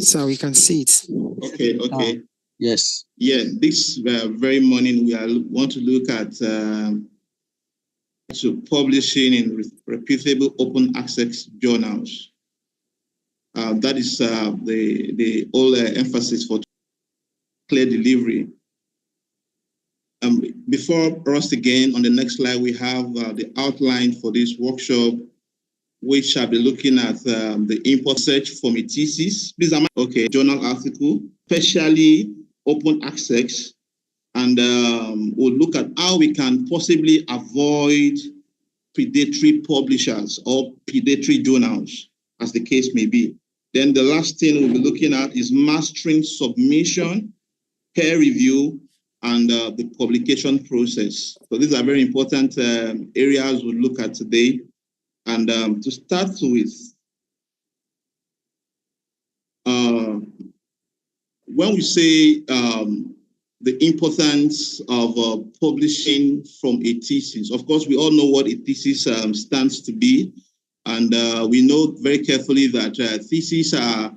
so we can see it. Okay, okay. Yes. Yeah, this very morning we want to look at publishing in reputable open access journals. That is the whole emphasis for clear delivery. Before us again, on the next slide, we have the outline for this workshop, which shall be looking at the import search from a thesis. Please, okay, journal article, especially open access, and we'll look at how we can possibly avoid predatory publishers or predatory journals, as the case may be. Then the last thing we'll be looking at is mastering submission, peer review, and the publication process. So these are very important areas we'll look at today. And to start with, when we say the importance of publishing from a thesis, of course, we all know what a thesis stands to be. And we know very carefully that theses are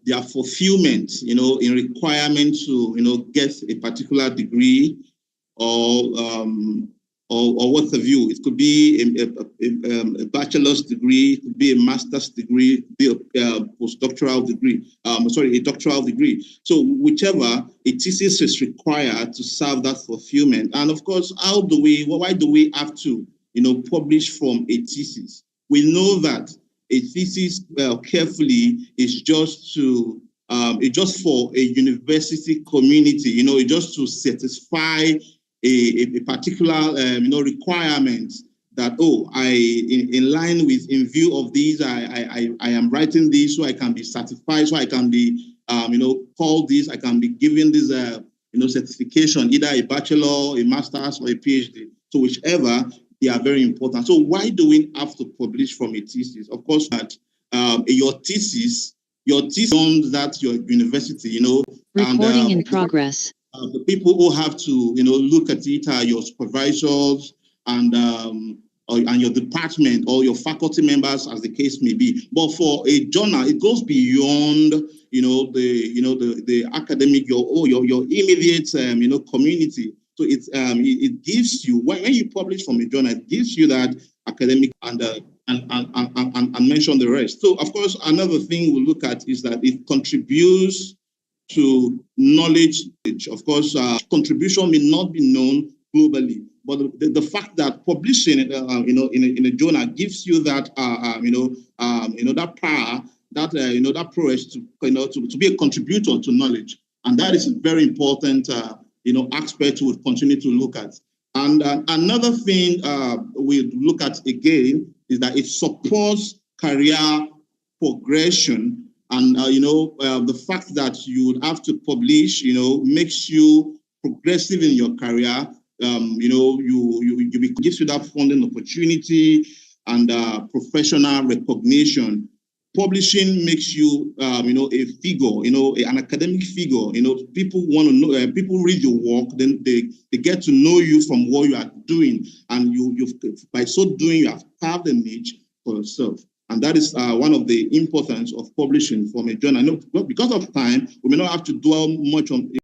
their fulfillment, in requirement to, get a particular degree or what have you. It could be a bachelor's degree, it could be a master's degree, it could be a postdoctoral degree, a doctoral degree. So whichever, a thesis is required to serve that fulfillment. And of course, why do we have to, publish from a thesis? We know that a thesis, carefully, is just to it's just for a university community, it's just to satisfy a particular requirement that, in line with, in view of these, I am writing this so I can be certified, so I can be called this, I can be given this certification, either a bachelor, a master's, or a PhD. So whichever, they are very important. So why do we have to publish from a thesis? Of course, that your thesis beyond that your university, Recording in progress. The people who have to, look at it are your supervisors and your department or your faculty members, as the case may be. But for a journal, it goes beyond, the academic, your immediate, community. So it gives you, when you publish from a journal, it gives you that academic and mention the rest. So of course, another thing we'll look at is that it contributes to knowledge. Of course, contribution may not be known globally, but the fact that publishing in a journal gives you that that power, that prowess to be a contributor to knowledge, and that is a very important aspect we'll continue to look at. And another thing we look at again is that it supports career progression. And, the fact that you would have to publish, makes you progressive in your career. Gives you that funding opportunity and professional recognition. Publishing makes you, a figure, an academic figure. People want to know, people read your work, then they get to know you from what you are doing. And by so doing, you have carved a niche for yourself. And that is one of the importance of publishing from a journal. I know because of time, we may not have to dwell much on it.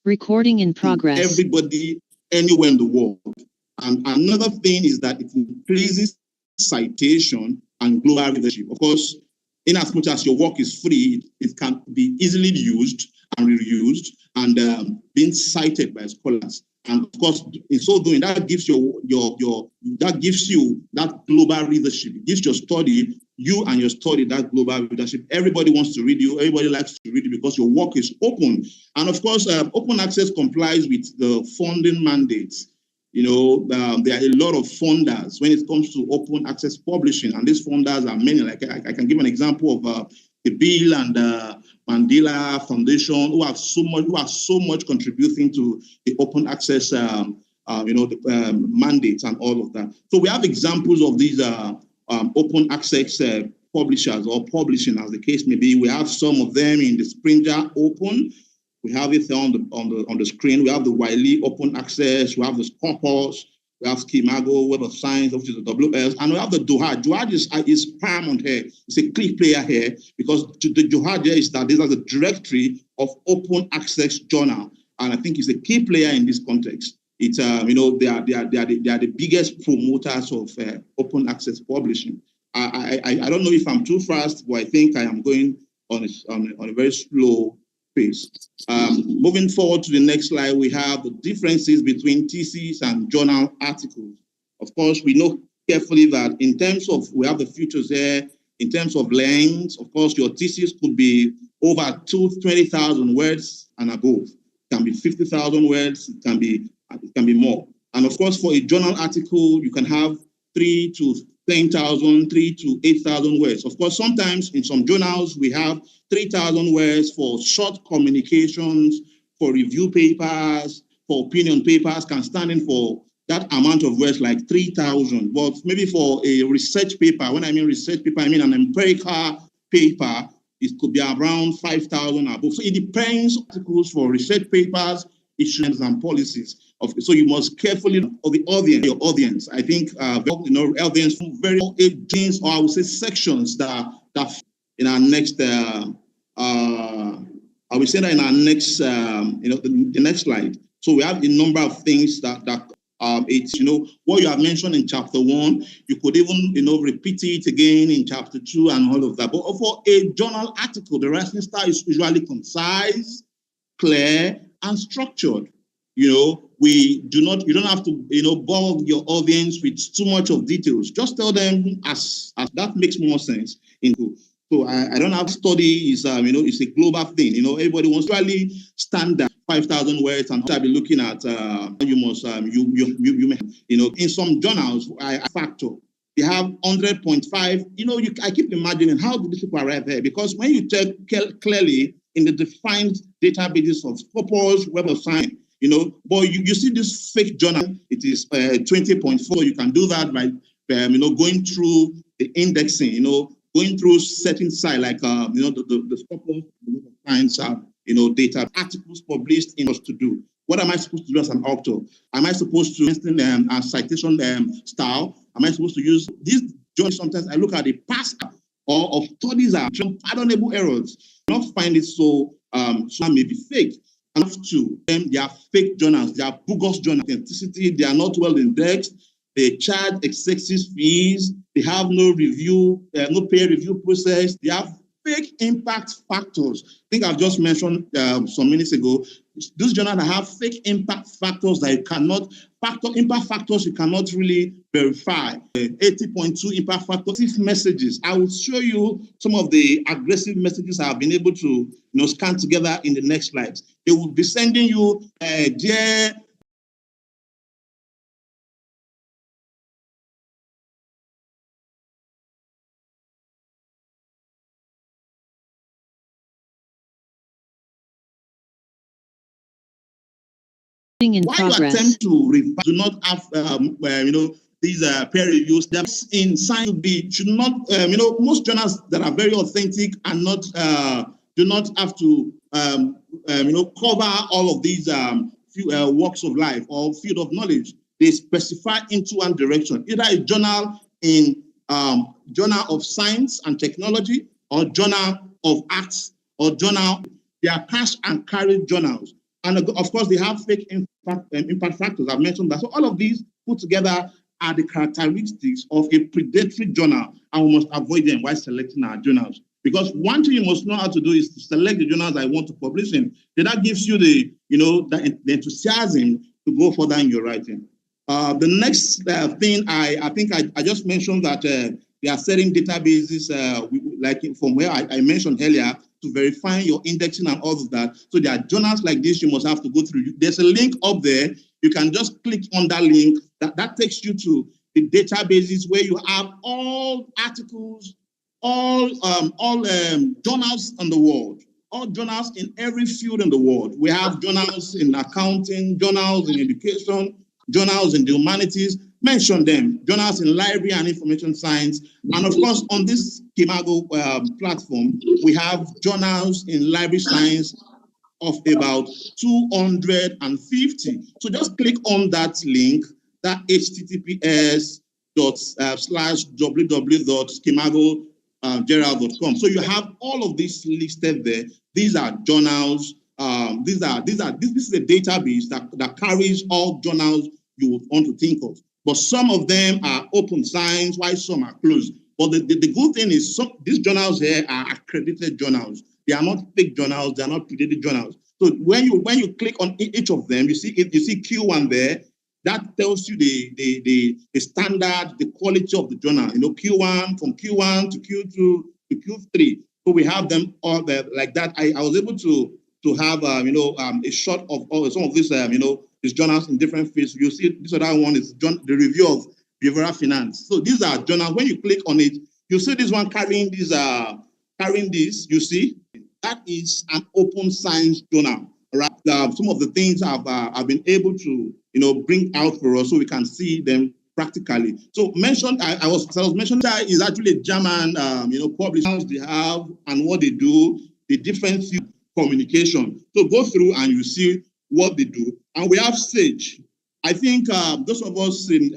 Recording in progress. Everybody, anywhere in the world. And another thing is that it increases citation and global leadership. Of course, in as much as your work is free, it can be easily used and reused and being cited by scholars. And of course, in so doing, that gives you that global readership. It gives your study, you and your study, that global readership. Everybody wants to read you. Everybody likes to read you because your work is open. And of course, open access complies with the funding mandates. You know, there are a lot of funders when it comes to open access publishing, and these funders are many. Like I can give an example of the Bill and Mandela Foundation, who are so much contributing to the open access, mandates and all of that. So we have examples of these open access publishers or publishing, as the case may be. We have some of them in the Springer Open. We have it on the screen. We have the Wiley Open Access. We have the Scopus. We have Schimago, Web of Science, which is the WS, and we have the Duhad. Duhad is paramount here. It's a key player here because the Duhad here is that these are the directory of open access journal, and I think it's a key player in this context. It's they are the biggest promoters of open access publishing. I don't know if I'm too fast, but I think I am going on a very slow pace. Moving forward to the next slide, we have the differences between theses and journal articles. Of course, we know carefully that in terms of, we have the features there, in terms of length, of course, your thesis could be over 20,000 words and above. It can be 50,000 words, it can be more. And of course, for a journal article, you can have 3 to 10,000, 3 to 8,000 words. Of course, sometimes in some journals, we have 3,000 words for short communications, for review papers, for opinion papers, can stand in for that amount of words, like 3,000. But maybe for a research paper, when I mean research paper, I mean an empirical paper, it could be around 5,000 above. So it depends on articles for research papers, issues and policies. So you must carefully know the audience, your audience. I think audience from very agents, or I would say sections that in our next I will say that in our next the next slide. So we have a number of things that it's what you have mentioned in chapter 1, you could even repeat it again in chapter 2 and all of that. But for a journal article, the writing style is usually concise, clear, and structured. You don't have to bog your audience with too much of details. Just tell them as that makes more sense. So I don't have study is it's a global thing. Everybody wants to really standard 5,000 words, and I'll be looking at you must in some journals I factor. They have 100.5. I keep imagining, how do these people arrive there? Because when you check clearly in the defined databases of Scopus, Web of Science, but you see this fake journal, it is 20.4. You can do that by going through the indexing, going through certain sites like the Scopus, the Web of Science, data articles published in us to do. What am I supposed to do as an author? Am I supposed to use a citation style? Am I supposed to use these journals? Sometimes I look at the past or of studies are pardonable errors. I don't find it so may be fake. And to them, they are fake journals. They are bogus journals. Authenticity. They are not well indexed. They charge excessive fees. They have no review, no peer review process. They have fake impact factors. I think I've just mentioned some minutes ago. These journals have fake impact factors that you cannot impact factors you cannot really verify. 80.2 impact factors messages. I will show you some of the aggressive messages I have been able to scan together in the next slides. They will be sending you dear in why progress. you attempt to revise, do not have these peer reviews. That's in science should not most journals that are very authentic and not do not have to cover all of these walks of life or field of knowledge. They specify into one direction, either a journal in Journal of Science and Technology, or Journal of Arts, or Journal. They are cash and carry journals. And of course, they have fake impact factors. I've mentioned that. So all of these put together are the characteristics of a predatory journal, and we must avoid them while selecting our journals. Because one thing you must know how to do is to select the journals I want to publish in. Then that gives you the, the enthusiasm to go further in your writing. The next thing I think I just mentioned that there are certain databases, like from where I mentioned earlier, to verify your indexing and all of that. So there are journals like this you must have to go through. There's a link up there. You can just click on that link. That takes you to the databases where you have all articles, all journals in the world, all journals in every field in the world. We have journals in accounting, journals in education, journals in the humanities. Mention them. Journals in library and information science. And of course, on this Kimago platform, we have journals in library science of about 250. So just click on that link, that https://www.skimagogerald.com. So you have all of these listed there. These are journals. This is a database that carries all journals you would want to think of. But some of them are open science, while some are closed. But the good thing is these journals here are accredited journals. They are not fake journals. They are not created journals. So when you click on each of them, you see Q1 there. That tells you the standard, the quality of the journal. Q1 from Q1 to Q2 to Q3. So we have them all there like that. I was able to have a shot of some of these these journals in different fields. You see this other one is the review of behavioral finance. So these are journals. When you click on it, you see this one carrying this. You see that is an open science journal. Right? Some of the things I've been able to bring out for us so we can see them practically. So I was mentioning that is actually a German publishers they have and what they do, the different communication. So go through and you see what they do. And we have Sage. I think those of us in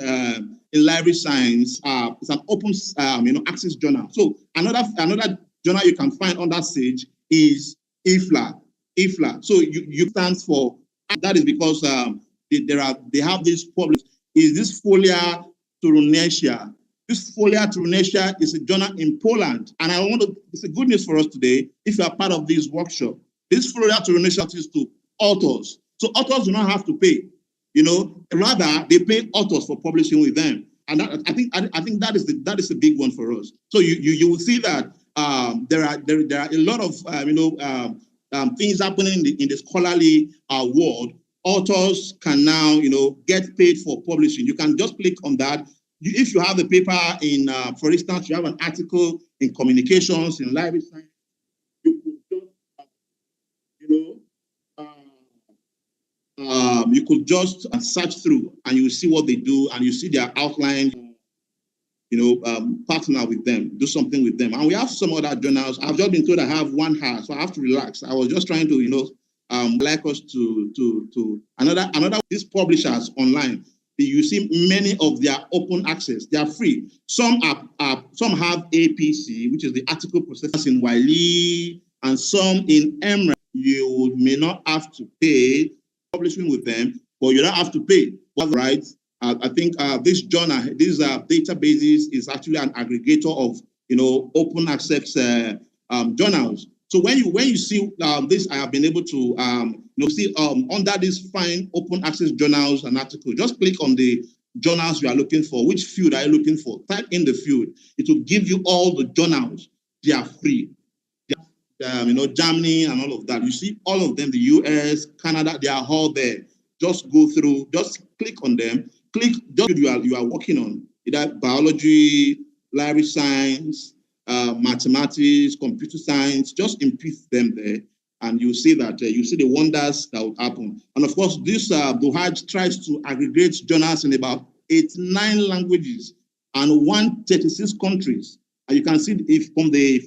library science, it's an open access journal. So another journal you can find on that Sage is IFLA. So you stands for, that is because they have this public, is this Folia Turunecea. This Folia Turunecea is a journal in Poland. And it's a good news for us today if you are part of this workshop. This Folia Turunecea is to authors. So authors do not have to pay, rather they pay authors for publishing with them. And I think that is a big one for us. So you will see that there are a lot of things happening in the scholarly world. Authors can now get paid for publishing. You can just click on that. If you have a paper in, for instance, you have an article in communications in library science, you could just you could just search through and you see what they do and you see their outline. Partner with them, do something with them. And we have some other journals. I've just been told I have 1 hour, so I have to relax. I was just trying to, like us to another these publishers online. You see many of their open access. They are free. Some have APC, which is the article processors in Wiley, and some in Emra. You may not have to pay publishing with them, but you don't have to pay. Right? I think this journal, these databases is actually an aggregator of open access journals. So when you see this, I have been able to see under this find open access journals and articles. Just click on the journals you are looking for. Which field are you looking for? Type in the field. It will give you all the journals. They are free. Germany and all of that. You see all of them. The US, Canada, they are all there. Just go through. Just click on them. Click just you are working on, either biology, library science, mathematics, computer science. Just input them there, and you see that you see the wonders that will happen. And of course, this NIHUB tries to aggregate journals in about 89 languages and 136 countries. And you can see if from the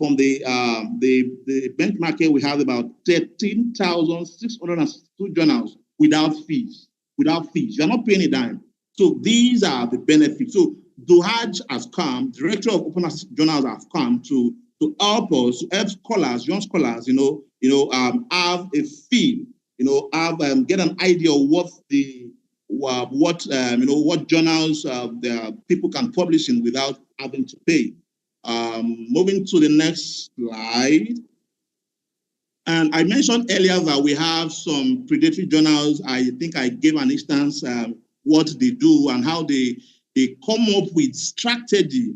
benchmark here, we have about 13,602 journals without fees. Without fees, you are not paying a dime. So these are the benefits. So NIHUB has come, Director of Open Access Journals have come to help us, to help scholars, young scholars, have a feel, get an idea of what journals people can publish in without having to pay. Moving to the next slide. And I mentioned earlier that we have some predatory journals. I think I gave an instance what they do and how they come up with strategy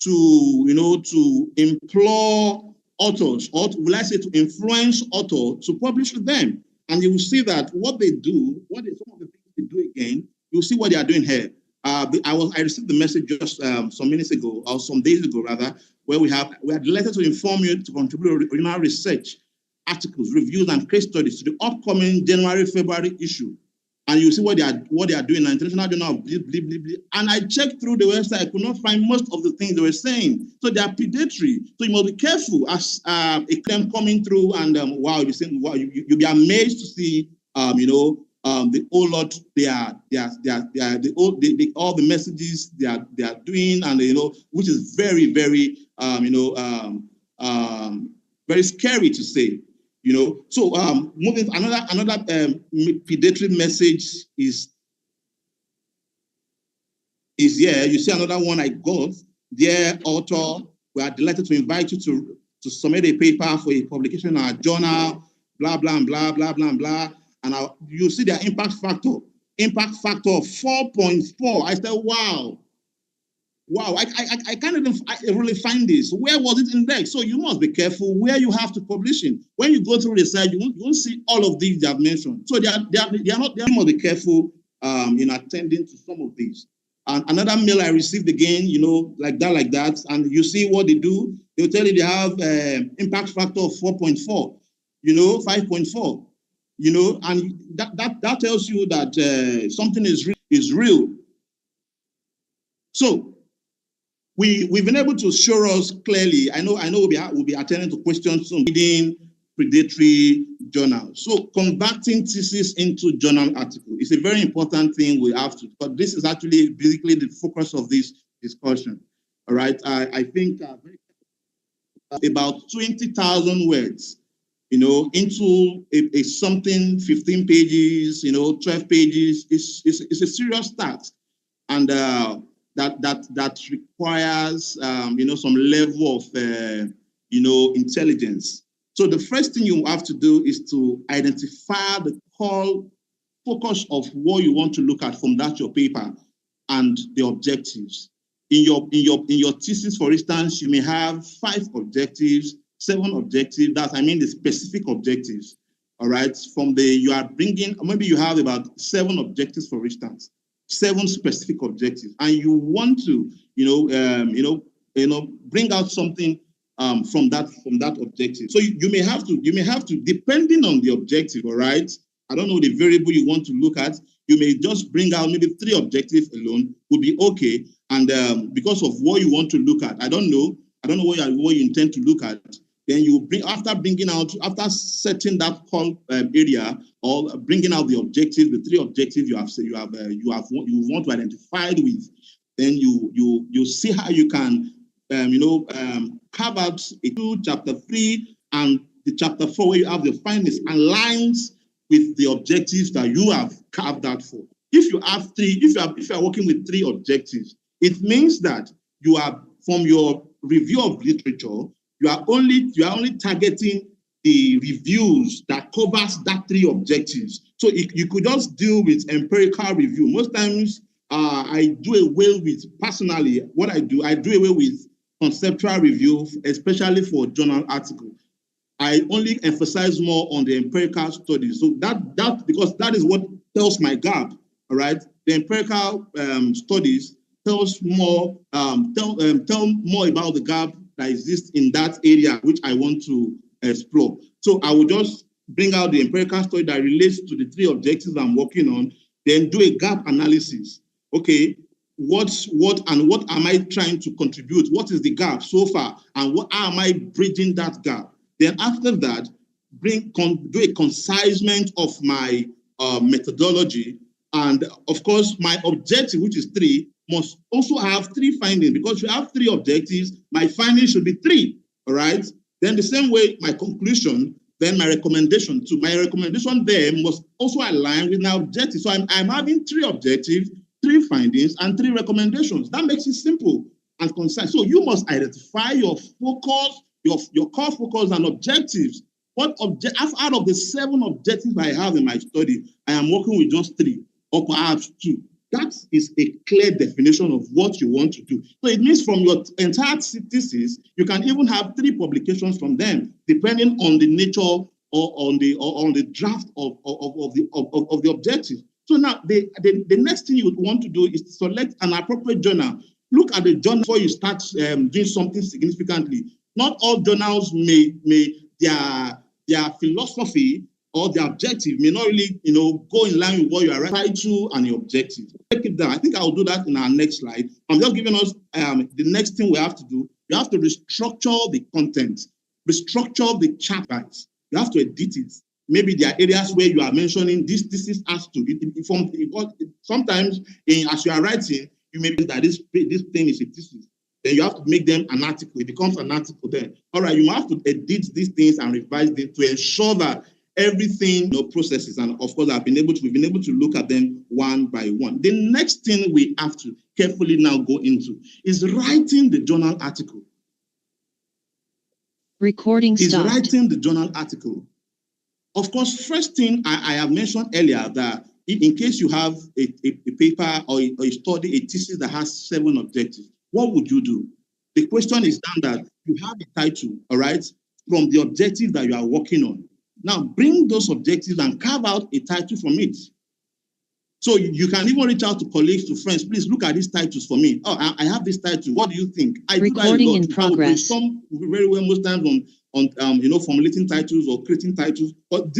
to implore authors, or will I say to influence authors to publish with them. And you will see that what they do, some of the things they do again, you'll see what they are doing here. I received the message just some minutes ago, or some days ago rather, where we are delighted to inform you to contribute original research, articles, reviews, and case studies to the upcoming January-February issue. And you see what they are doing in the International Journal of blah, blah, blah, blah. And I checked through the website, I could not find most of the things they were saying. So they are predatory. So you must be careful as a claim coming through, and wow, you'll be amazed to see the whole lot all the messages they are doing, and which is very, very very scary to say. So moving another predatory message is here. You see another one I got. Dear author, we are delighted to invite you to submit a paper for a publication in our journal, blah, blah, blah, blah, blah, blah. And you see their impact factor of 4.4. I said, wow, I can't even really find this. Where was it indexed? So you must be careful where you have to publish in. When you go through research, you won't see all of these they have mentioned. So they must be careful in attending to some of these. And another mail I received again, like that, and you see what they do. They'll tell you they have impact factor of 4.4, 5.4, and that tells you that something is real. So we've been able to show us clearly. I know we'll be attending to questions on reading predatory journals. So converting thesis into journal article is a very important thing we have to, but this is actually basically the focus of this discussion. All right, I think about 20,000 words, into a something 15 pages, 12 pages is a serious task, and that requires some level of intelligence. So the first thing you have to do is to identify the core focus of what you want to look at from your paper and the objectives. In your thesis, for instance, you may have 5 objectives, 7 objectives. The specific objectives. All right. You are bringing, maybe you have about 7 objectives, for instance, 7 specific objectives, and you want to, bring out something from that objective. So you may have to, depending on the objective. All right. I don't know the variable you want to look at. You may just bring out maybe 3 objectives alone would be okay. And because of what you want to look at, I don't know what you intend to look at. Then you after setting that call area, or bringing out the objectives, the 3 objectives you want to identify with. Then you see how you can carve out chapter 3 and the chapter 4 where you have the findings aligns with the objectives that you have carved out for. If you have 3, if you are working with 3 objectives, it means that you are, from your review of literature, you are only targeting the reviews that covers that 3 objectives. So you could just deal with empirical review. Most times, I do away with, personally, what I do away with conceptual review, especially for journal articles. I only emphasize more on the empirical studies. So because that is what tells my gap. All right, the empirical studies tells more tell more about the gap that exists in that area which I want to explore. So I will just bring out the empirical study that relates to the 3 objectives I'm working on, then do a gap analysis. Okay, what am I trying to contribute? What is the gap so far, and how am I bridging that gap? Then after that, do a concisement of my methodology, and of course my objective, which is 3, must also have 3 findings, because you have 3 objectives, my findings should be 3, all right? Then the same way, my conclusion, then my recommendation too. My recommendation there must also align with my objective. So I'm having 3 objectives, 3 findings, and 3 recommendations. That makes it simple. and concise. So you must identify your focus, your core focus and objectives. What out of the 7 objectives I have in my study, I am working with just 3 or perhaps 2. That is a clear definition of what you want to do. So it means from your entire thesis, you can even have 3 publications from them, depending on the nature or on the draft of the objective. So now the next thing you would want to do is to select an appropriate journal. Look at the journal before you start doing something significantly. Not all journals may their philosophy or the objective may not really, go in line with what you are writing to and your objective. Take it down. I think I will do that in our next slide. I'm just giving us the next thing we have to do. You have to restructure the content, restructure the chapters. You have to edit it. Maybe there are areas where you are mentioning this thesis has to. Sometimes as you are writing, you may be that this thing is a thesis. Then you have to make them an article. It becomes an article then. All right, you have to edit these things and revise them to ensure that everything processes. And of course, we've been able to look at them one by one. The next thing we have to carefully now go into is writing the journal article. Recording stopped. Writing the journal article. Of course, first thing I have mentioned earlier that in case you have a paper or a study, a thesis that has 7 objectives, what would you do? The question is done that you have a title, all right, from the objective that you are working on. Now, bring those objectives and carve out a title from it. So you can even reach out to colleagues, to friends. Please look at these titles for me. Oh, I have this title. What do you think? I Recording do that a lot. In progress. Some very well most times on formulating titles or creating titles. But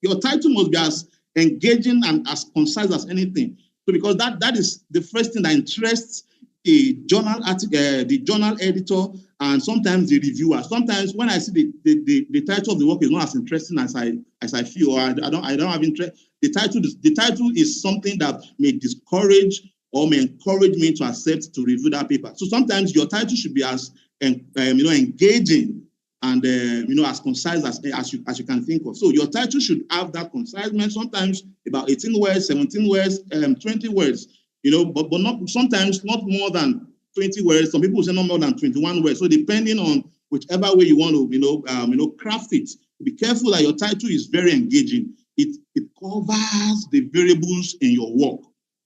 your title must be as engaging and as concise as anything. So because that is the first thing that interests a journal article, the journal editor, and sometimes the reviewer. Sometimes when I see the title of the work is not as interesting as I feel, or I don't have interest. The title is something that may discourage or may encourage me to accept to review that paper. So sometimes your title should be as engaging and as concise as you can think of. So your title should have that conciseness. Sometimes about 18 words, 17 words, 20 words. But not sometimes not more than 20 words. Some people say not more than 21 words. So depending on whichever way you want to, craft it, be careful that your title is very engaging. It covers the variables in your work.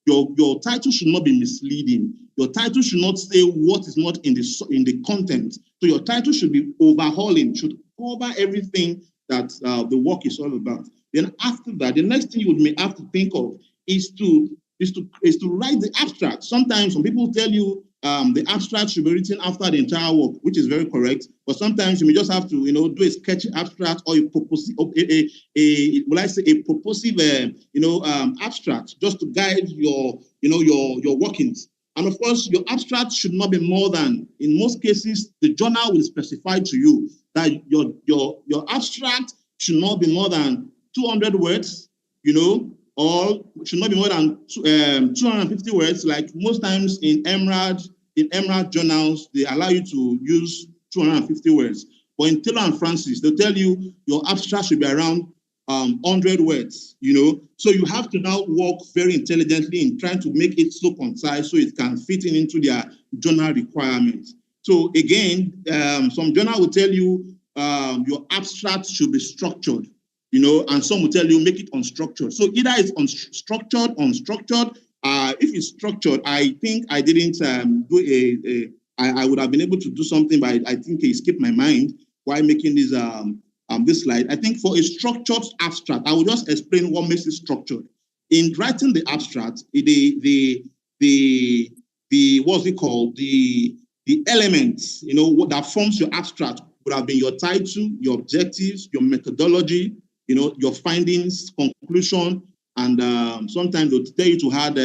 Your title should not be misleading. Your title should not say what is not in the content. So your title should be overhauling, should cover everything that the work is all about. Then after that, the next thing you may have to think of is to write the abstract. Sometimes some people tell you the abstract should be written after the entire work, which is very correct. But sometimes you may just have to, do a sketchy abstract or a purposive, abstract just to guide your workings. And of course, your abstract should not be more than, in most cases, the journal will specify to you that your abstract should not be more than 200 words, or should not be more than 250 words. Like most times in Emerald journals, they allow you to use 250 words. But in Taylor and Francis, they'll tell you your abstract should be around 100 words, So you have to now work very intelligently in trying to make it so concise so it can fit into their journal requirements. So again, some journal will tell you your abstract should be structured. And some will tell you make it unstructured. So either it's unstructured. If it's structured, I think I didn't I would have been able to do something, but I think it escaped my mind while making this slide. I think for a structured abstract, I will just explain what makes it structured. In writing the abstract, the what's it called? The elements, that forms your abstract would have been your title, your objectives, your methodology, your findings, conclusion, and sometimes they'll tell you to add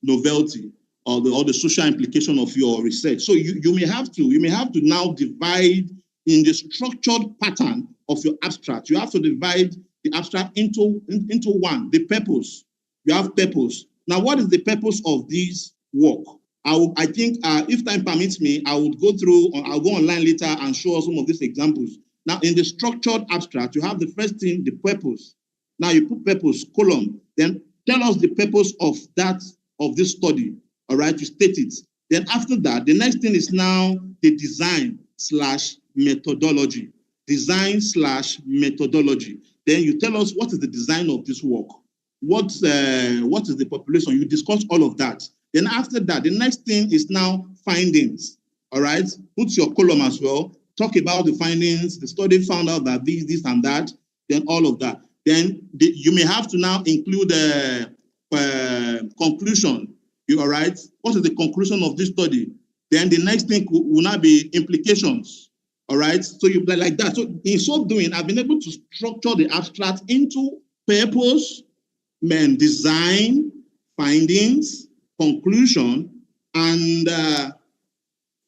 novelty or the social implication of your research. So you may have to now divide in the structured pattern of your abstract. You have to divide the abstract into one, the purpose. You have purpose. Now, what is the purpose of this work? I think if time permits me, I'll go online later and show some of these examples. Now, in the structured abstract, you have the first thing, the purpose. Now, you put purpose, column. Then tell us the purpose of this study. All right, you state it. Then after that, the next thing is now the design slash methodology. Design slash methodology. Then you tell us what is the design of this work. What is the population? You discuss all of that. Then after that, the next thing is now findings. All right, put your column as well. Talk about the findings. The study found out that this, and that. Then all of that. Then you may have to now include a conclusion. You all right? What is the conclusion of this study? Then the next thing will now be implications. All right. So you play like that. So in so doing, I've been able to structure the abstract into purpose, design, findings, conclusion, and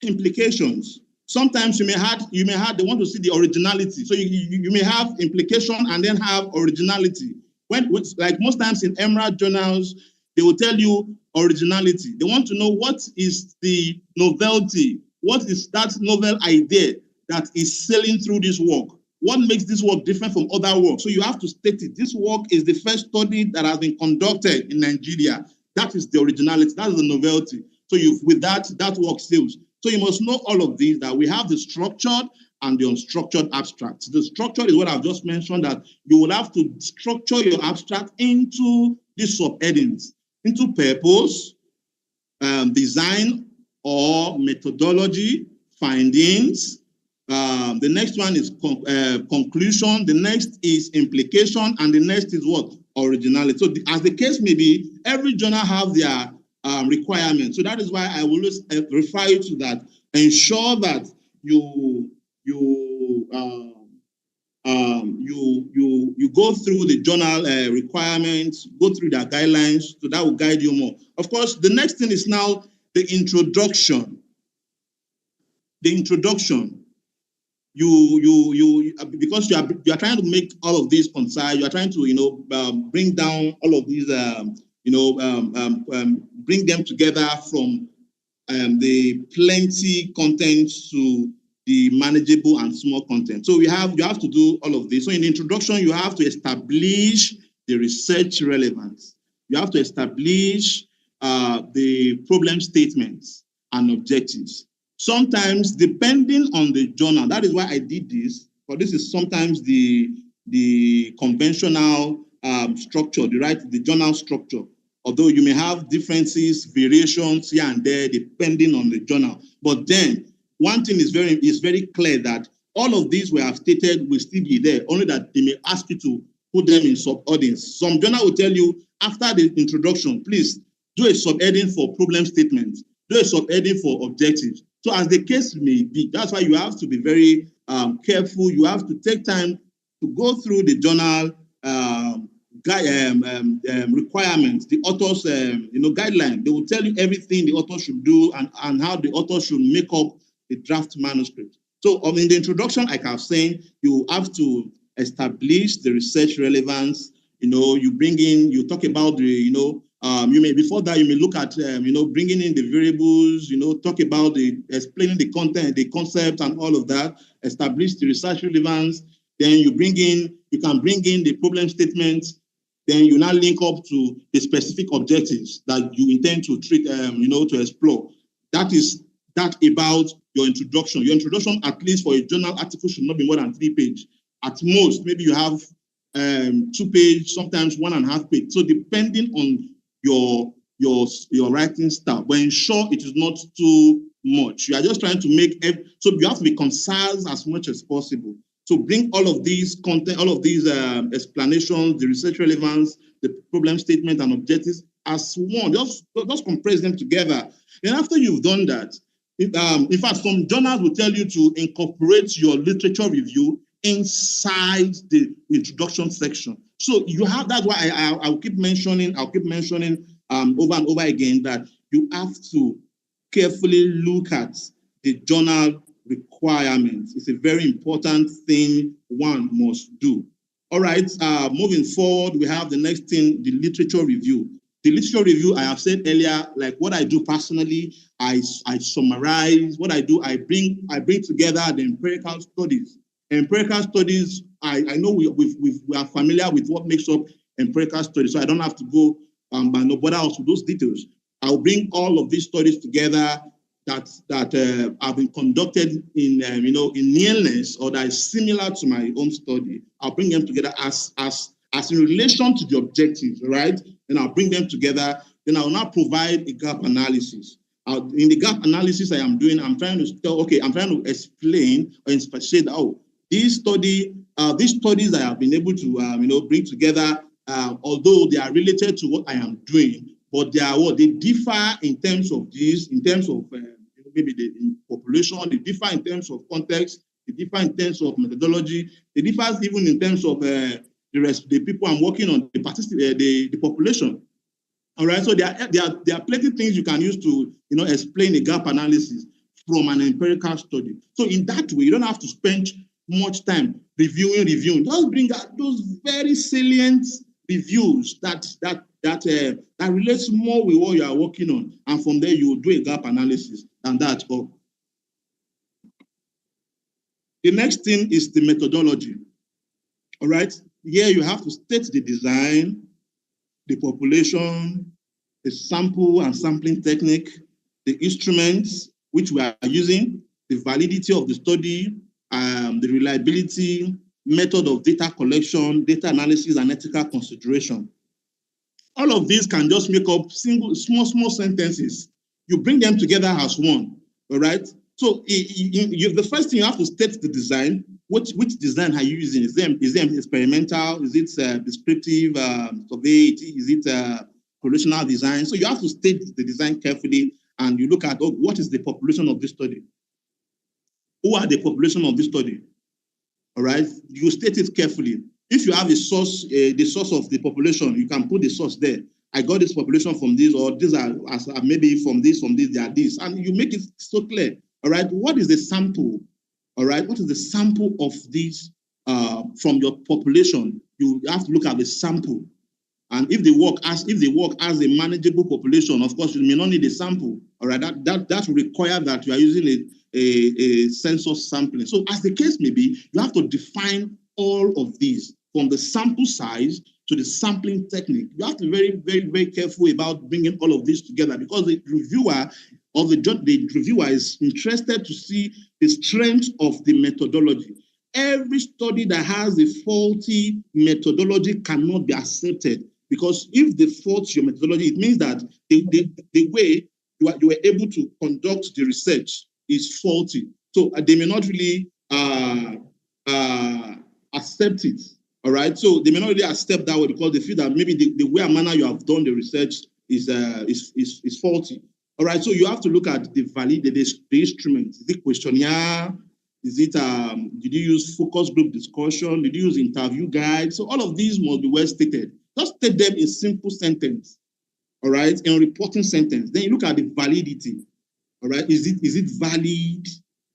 implications. Sometimes you may have they want to see the originality. So you may have implication and then have originality. When like most times in Emerald journals, they will tell you originality. They want to know what is the novelty, what is that novel idea that is sailing through this work. What makes this work different from other work? So you have to state it. This work is the first study that has been conducted in Nigeria. That is the originality. That is the novelty. So with that work sells. So you must know all of these, that we have the structured and the unstructured abstract. The structured is what I've just mentioned, that you will have to structure your abstract into the subheadings, into purpose, design or methodology, findings. The next one is conclusion. The next is implication. And the next is what? Originality. So as the case may be, every journal have their requirements. So that is why I will always refer you to that. Ensure that you go through the journal requirements, go through their guidelines, so that will guide you more. Of course, the next thing is now the introduction. The introduction. Because you are trying to make all of these concise, you are trying to bring down all of these bring them together from the plenty content to the manageable and small content. So you have to do all of this. So in the introduction, you have to establish the research relevance. You have to establish the problem statements and objectives. Sometimes, depending on the journal, that is why I did this, but this is sometimes the conventional structure, the journal structure. Although you may have differences, variations here and there, depending on the journal. But then, one thing is very clear, that all of these we have stated will still be there, only that they may ask you to put them in subheadings. Some journal will tell you, after the introduction, please do a subheading for problem statements, do a subheading for objectives. So as the case may be, that's why you have to be very careful. You have to take time to go through the journal requirements, the author's guideline. They will tell you everything the author should do and how the author should make up the draft manuscript. So in the introduction, like I was saying, you have to establish the research relevance. You talk about the before that, you may look at bringing in the variables, talk about explaining the content, the concept, and all of that. Establish the research relevance. Then you can bring in the problem statements. Then you now link up to the specific objectives that you intend to treat, to explore. That is about your introduction. Your introduction, at least for a journal article, should not be more than 3 pages. At most, maybe you have 2 pages, sometimes 1.5 pages. So depending on your writing style, but ensure it is not too much. You are just trying to make so you have to be concise as much as possible. So bring all of these content, all of these explanations, the research relevance, the problem statement, and objectives as one. Just compress them together. And after you've done that, in fact, some journals will tell you to incorporate your literature review inside the introduction section. So you have, that's why I'll keep mentioning over and over again that you have to carefully look at the journal requirements. It's a very important thing one must do. All right, moving forward, we have the next thing, the literature review. The literature review, I have said earlier, like what I do personally, I summarize. What I do, I bring together the empirical studies. Empirical studies, I know we are familiar with what makes up empirical studies, so I don't have to go by nobody else with those details. I'll bring all of these studies together that have been conducted in in nearness or that is similar to my own study. I'll bring them together as in relation to the objectives, right? And I'll bring them together. Then I will now provide a gap analysis. In the gap analysis I am doing, I'm trying to explain or say that, oh, these studies I have been able to bring together, although they are related to what I am doing, but they differ in terms of maybe the population, they differ in terms of context, they differ in terms of methodology, they differ even in terms of the people I'm working on, the population. All right, so there are plenty of things you can use to explain a gap analysis from an empirical study. So in that way, you don't have to spend much time reviewing. Just bring out those very salient reviews that relates more with what you are working on, and from there you will do a gap analysis, and that's all. The next thing is the methodology. All right, here you have to state the design, the population, the sample and sampling technique, the instruments which we are using, the validity of the study, the reliability, method of data collection, data analysis, and ethical consideration. All of these can just make up small sentences. You bring them together as one, all right? So the first thing you have to state the design. Which design are you using? Is them experimental? Is it descriptive survey? Is it correlational design? So you have to state the design carefully, and you look at what is the population of this study? Who are the population of this study? All right, you state it carefully. If you have a source, the source of the population, you can put the source there. I got this population from this, or these are maybe from this, they are this, and you make it so clear. All right, what is the sample? All right, what is the sample of this from your population? You have to look at the sample, and if they work as a manageable population, of course, you may not need a sample. All right, that will require that you are using a census sampling. So, as the case may be, you have to define all of these from the sample size to the sampling technique. You have to be very, very, very careful about bringing all of this together, because the reviewer is interested to see the strength of the methodology. Every study that has a faulty methodology cannot be accepted, because if they fault your methodology, it means that the way you were able to conduct the research is faulty. So they may not really accept it. All right. So they may not really accept that way, because they feel that maybe the way and manner you have done the research is faulty. All right. So you have to look at the instrument. Is it questionnaire? Is it did you use focus group discussion? Did you use interview guide? So all of these must be well stated. Just state them in simple sentence. All right, in reporting sentence. Then you look at the validity. All right, is it valid?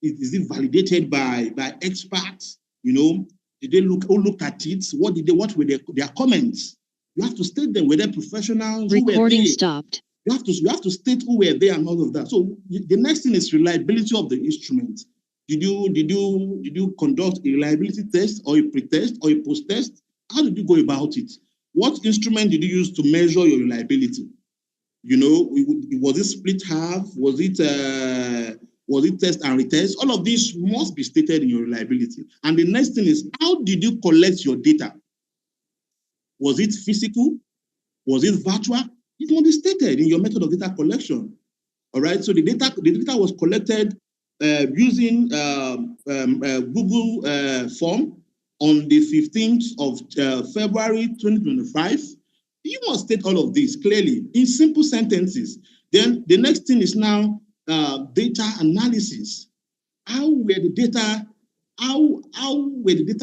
Is it validated by experts? Did they who looked at it? What were their comments? You have to state them. Were they professionals? Recording stopped. You have to state who were there and all of that. So the next thing is reliability of the instrument. Did you conduct a reliability test, or a pre-test, or a post-test? How did you go about it? What instrument did you use to measure your reliability? Was it split half? Was it test and retest? All of these must be stated in your reliability. And the next thing is, how did you collect your data? Was it physical? Was it virtual? It must be stated in your method of data collection. All right. So the data was collected using Google form on the 15th of February 2025. You must state all of this clearly in simple sentences. Then the next thing is now data analysis. How were the data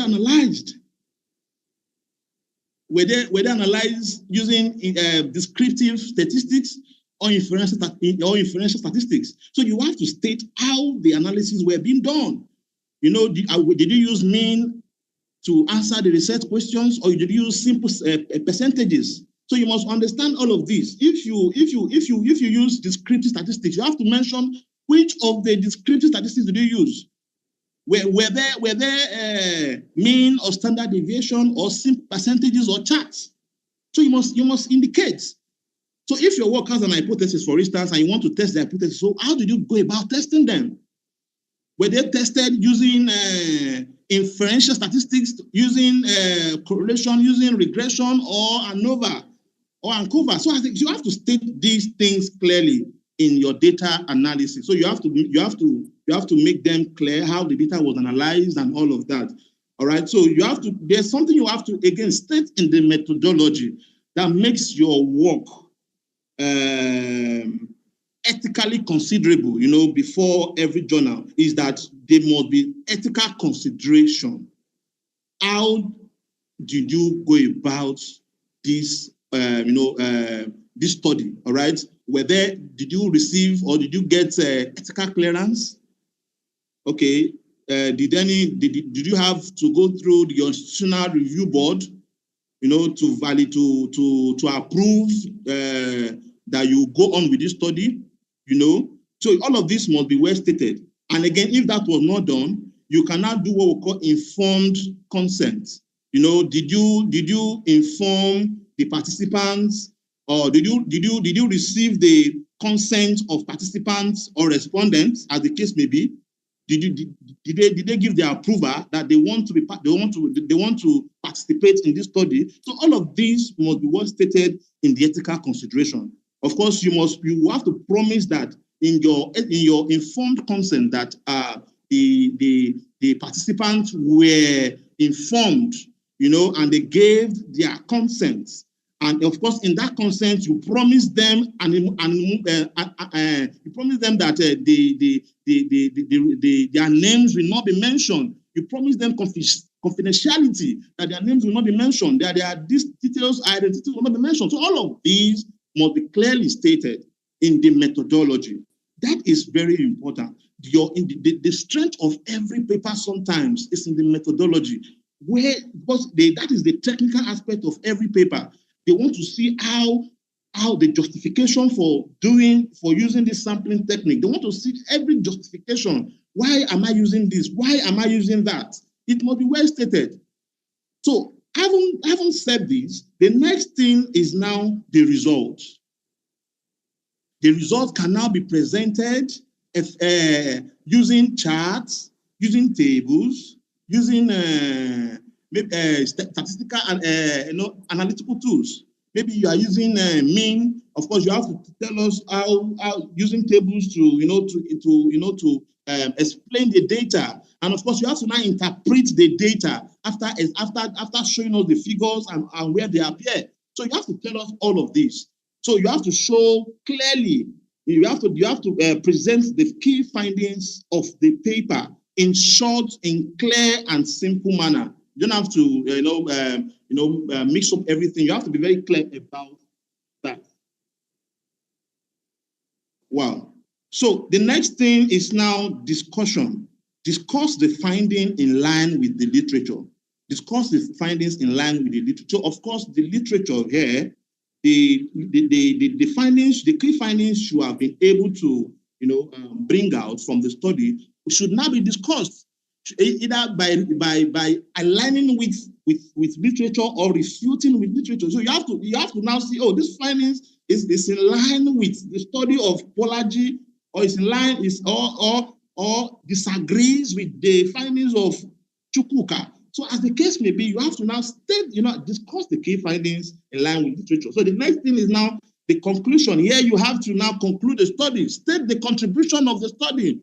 analyzed? Were they analyzed using descriptive statistics or inferential statistics? So you have to state how the analysis were being done. Did you use mean to answer the research questions, or did you use simple percentages? So you must understand all of this. If you use descriptive statistics, you have to mention which of the descriptive statistics did you use. Were there mean or standard deviation, or simple percentages or charts? So you must indicate. So if your work has an hypothesis, for instance, and you want to test the hypothesis, so how did you go about testing them? Were they tested using inferential statistics, using correlation, using regression, or ANOVA or ANCOVA? So I think you have to state these things clearly in your data analysis. So you have to make them clear how the data was analyzed and all of that. All right. So there's something you have to again state in the methodology that makes your work ethically considerable, before every journal, is that there must be ethical consideration. How did you go about this, this study? All right. Did you receive or did you get ethical clearance? Okay. Did you have to go through the institutional review board, to validate, to approve that you go on with this study, So all of this must be well stated. And again, if that was not done, you cannot do what we call informed consent. Did you inform the participants, or did you receive the consent of participants or respondents, as the case may be? Did they give their approval that they want to participate in this study? So all of these must be well stated in the ethical consideration. Of course, you have to promise that in your informed consent that the participants were informed, and they gave their consent. And of course, in that consent, you promise them you promise them that their names will not be mentioned. You promise them confidentiality, that their names will not be mentioned, that their details, identity will not be mentioned. So all of these must be clearly stated in the methodology. That is very important. The strength of every paper sometimes is in the methodology, because that is the technical aspect of every paper. They want to see how the justification for using this sampling technique. They want to see every justification. Why am I using this? Why am I using that? It must be well stated. So having said this, the next thing is now the results. The results can now be presented using charts, using tables, using statistical and analytical tools. Maybe you are using mean. Of course, you have to tell us how using tables to explain the data. And of course, you have to now interpret the data after showing us the figures and where they appear. So you have to tell us all of this. So you have to show clearly. You have to present the key findings of the paper in short, in clear and simple manner. You don't have to mix up everything. You have to be very clear about that. Wow. So the next thing is now discussion. Discuss the finding in line with the literature. Discuss the findings in line with the literature. Of course, the literature here, the findings, the key findings you have been able to bring out from the study should now be discussed, either by aligning with literature or refuting with literature. So you have to now see, oh, this findings is in line with the study of Polagy, or is in line or disagrees with the findings of Chukwuka. So as the case may be, you have to now discuss the key findings in line with literature. So the next thing is now the conclusion. Here you have to now conclude the study, state the contribution of the study.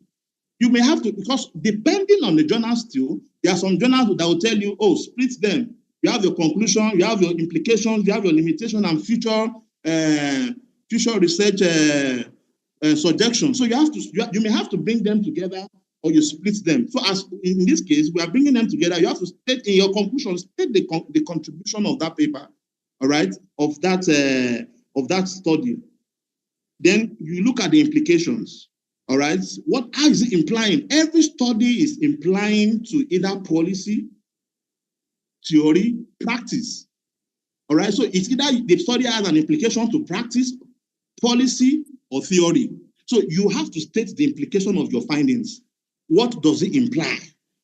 You may have to, because depending on the journal still, there are some journals that will tell you, oh, split them. You have your conclusion, you have your implications, you have your limitation and future research suggestions. So you may have to bring them together, or you split them. So as in this case, we are bringing them together. You have to state in your conclusion, state the contribution of that paper, all right, of that study. Then you look at the implications, all right. How is it implying? Every study is implying to either policy, theory, practice, all right. So it's either the study has an implication to practice, policy, or theory. So you have to state the implication of your findings. What does it imply?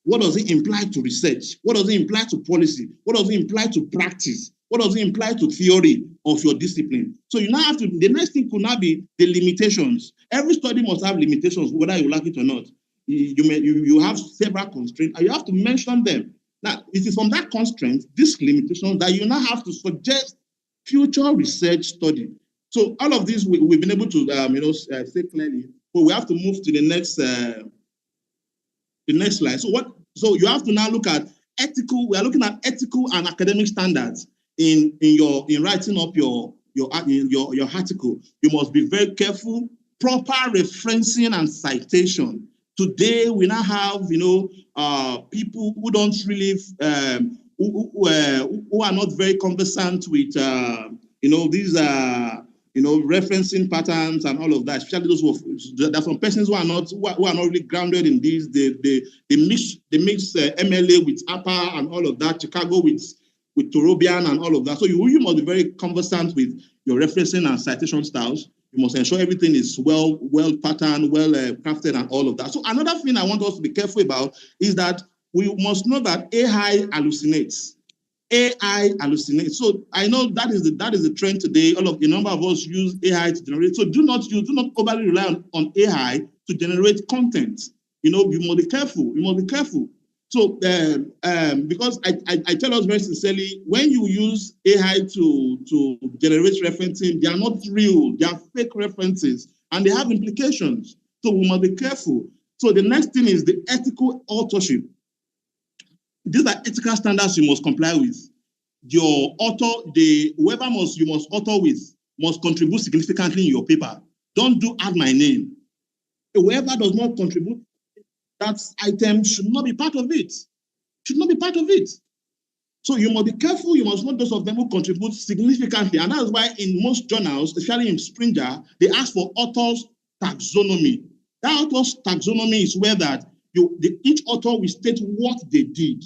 What does it imply to research? What does it imply to policy? What does it imply to practice? What does it imply to theory? of your discipline. So you now have to, the next thing could now be the limitations. Every study must have limitations, whether you like it or not. You have several constraints, and you have to mention them. Now, it is from that constraint, this limitation, that you now have to suggest future research study. So all of these we've been able to say clearly, but we have to move to the next slide. So you have to now look at ethical. We are looking at ethical and academic standards in writing up your article. You must be very careful, proper referencing and citation. Today we now have people who don't really who are not very conversant with these referencing patterns and all of that. Especially those there are some persons who are not really grounded in these. They mix MLA with APA and all of that. Chicago with Torobian and all of that. So you must be very conversant with your referencing and citation styles. You must ensure everything is well patterned, well crafted, and all of that. So another thing I want us to be careful about is that we must know that AI hallucinates. AI hallucinates. So I know that is the trend today. A number of us use AI to generate. So do not overly rely on AI to generate content. You must be careful. You must be careful. So because I tell us very sincerely, when you use AI to generate referencing, they are not real. They are fake references, and they have implications. So we must be careful. So the next thing is the ethical authorship. These are ethical standards you must comply with. Your author, whoever you must author with, must contribute significantly in your paper. Don't add my name. Whoever does not contribute, that item should not be part of it. Should not be part of it. So you must be careful. You must not those of them who contribute significantly. And that's why in most journals, especially in Springer, they ask for author's taxonomy. That author's taxonomy is where that each author will state what they did.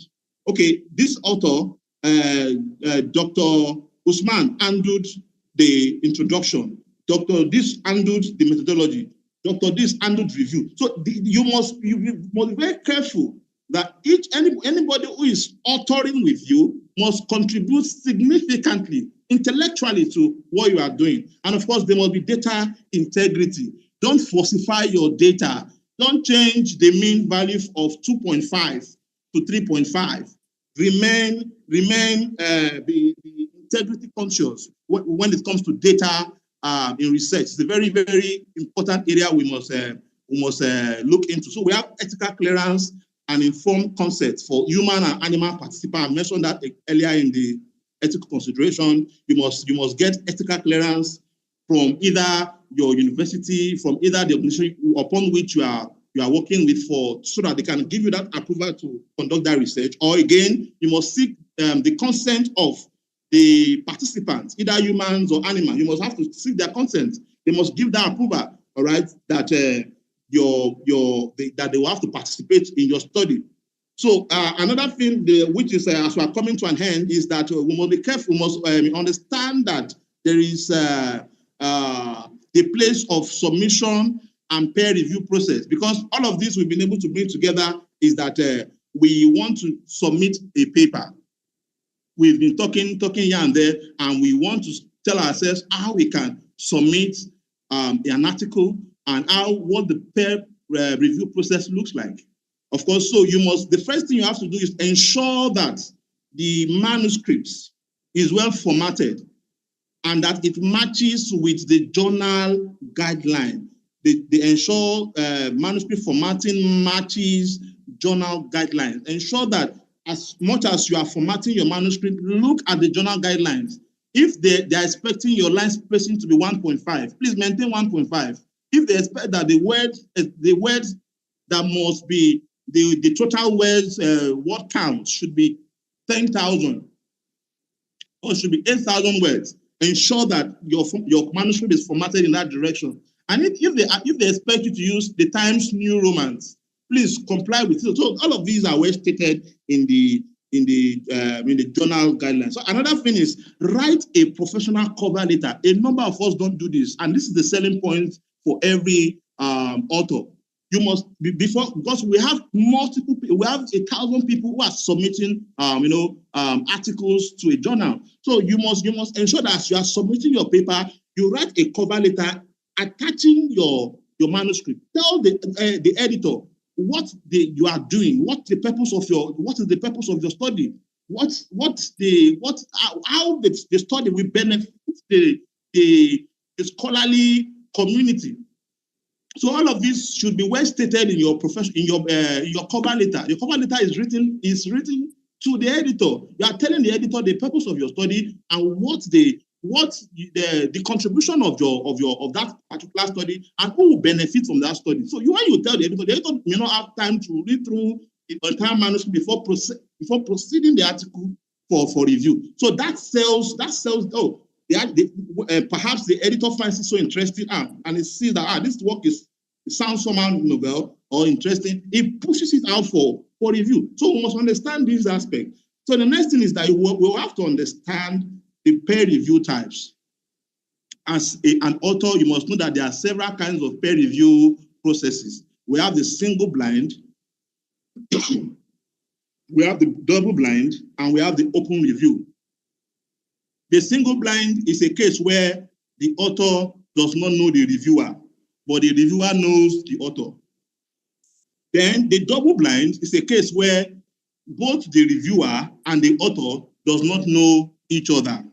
Okay, this author, Dr. Usman, handled the introduction. Dr. This handled the methodology. Dr. This handled review. So you must be very careful that anybody who is authoring with you must contribute significantly, intellectually to what you are doing. And of course, there must be data integrity. Don't falsify your data. Don't change the mean value of 2.5 to 3.5. Remain be integrity conscious when it comes to data in research. It's a very, very important area we must look into. So we have ethical clearance and informed consent for human and animal participants. I mentioned that earlier in the ethical consideration. You must get ethical clearance from either your university, from either the organization upon which you are working with, so that they can give you that approval to conduct that research. Or again, you must seek the consent of the participants, either humans or animals. You must have to seek their consent. They must give that approval, all right, that that they will have to participate in your study. So another thing, which is as we are coming to an end, is that we must be careful. We must understand that there is the place of submission and peer review process, because all of this we've been able to bring together is that we want to submit a paper. We've been talking here and there, and we want to tell ourselves how we can submit an article and what the peer review process looks like. Of course, so the first thing you have to do is ensure that the manuscripts is well formatted and that it matches with the journal guideline. They ensure manuscript formatting matches journal guidelines. Ensure that as much as you are formatting your manuscript, look at the journal guidelines. If they are expecting your line spacing to be 1.5, please maintain 1.5. If they expect that the words that must be the total words word count should be 10,000 or should be 8,000 words, ensure that your manuscript is formatted in that direction. And if they expect you to use the Times New Romans, please comply with it. So all of these are well stated in the journal guidelines. So another thing is write a professional cover letter. A number of us don't do this, and this is the selling point for every author. you must be before, because we have multiple, we have 1,000 people who are submitting, articles to a journal. So you must ensure that as you are submitting your paper, you write a cover letter attaching your manuscript. Tell the editor what you are doing, what is the purpose of your study, how the study will benefit the scholarly community. So all of this should be well stated in your profession, in your cover letter. Your cover letter is written to the editor. You are telling the editor the purpose of your study and what the contribution of that particular study and who will benefit from that study. So when you tell the editor may not have time to read through the entire manuscript before proceeding the article for review. So that sells. Oh, perhaps the editor finds it so interesting and it sees that this work sounds somehow novel or interesting. It pushes it out for review. So we must understand this aspect. So the next thing is that we'll have to understand the peer review types. As an author, you must know that there are several kinds of peer review processes. We have the single blind, we have the double blind, and we have the open review. The single blind is a case where the author does not know the reviewer, but the reviewer knows the author. Then the double blind is a case where both the reviewer and the author does not know each other.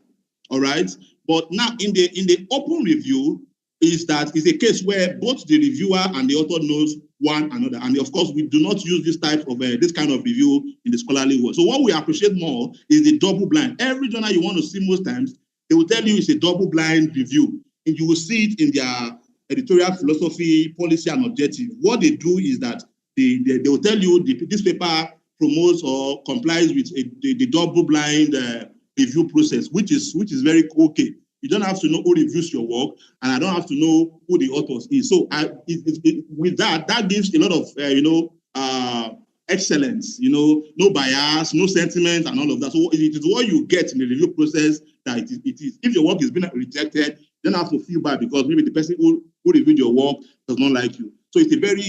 All right. But now in the open review is a case where both the reviewer and the author knows one another. And of course, we do not use this kind of review in the scholarly world. So what we appreciate more is the double blind. Every journal you want to see most times, they will tell you it's a double blind review. And you will see it in their editorial philosophy, policy, and objective. What they do is that they will tell you this paper promotes or complies with the double blind review process, which is very okay. You don't have to know who reviews your work, and I don't have to know who the author is. So with that gives a lot of excellence, no bias, no sentiment, and all of that. So it is what you get in the review process that it is. If your work is being rejected, you don't have to feel bad because maybe the person who reviewed your work does not like you. So it's a very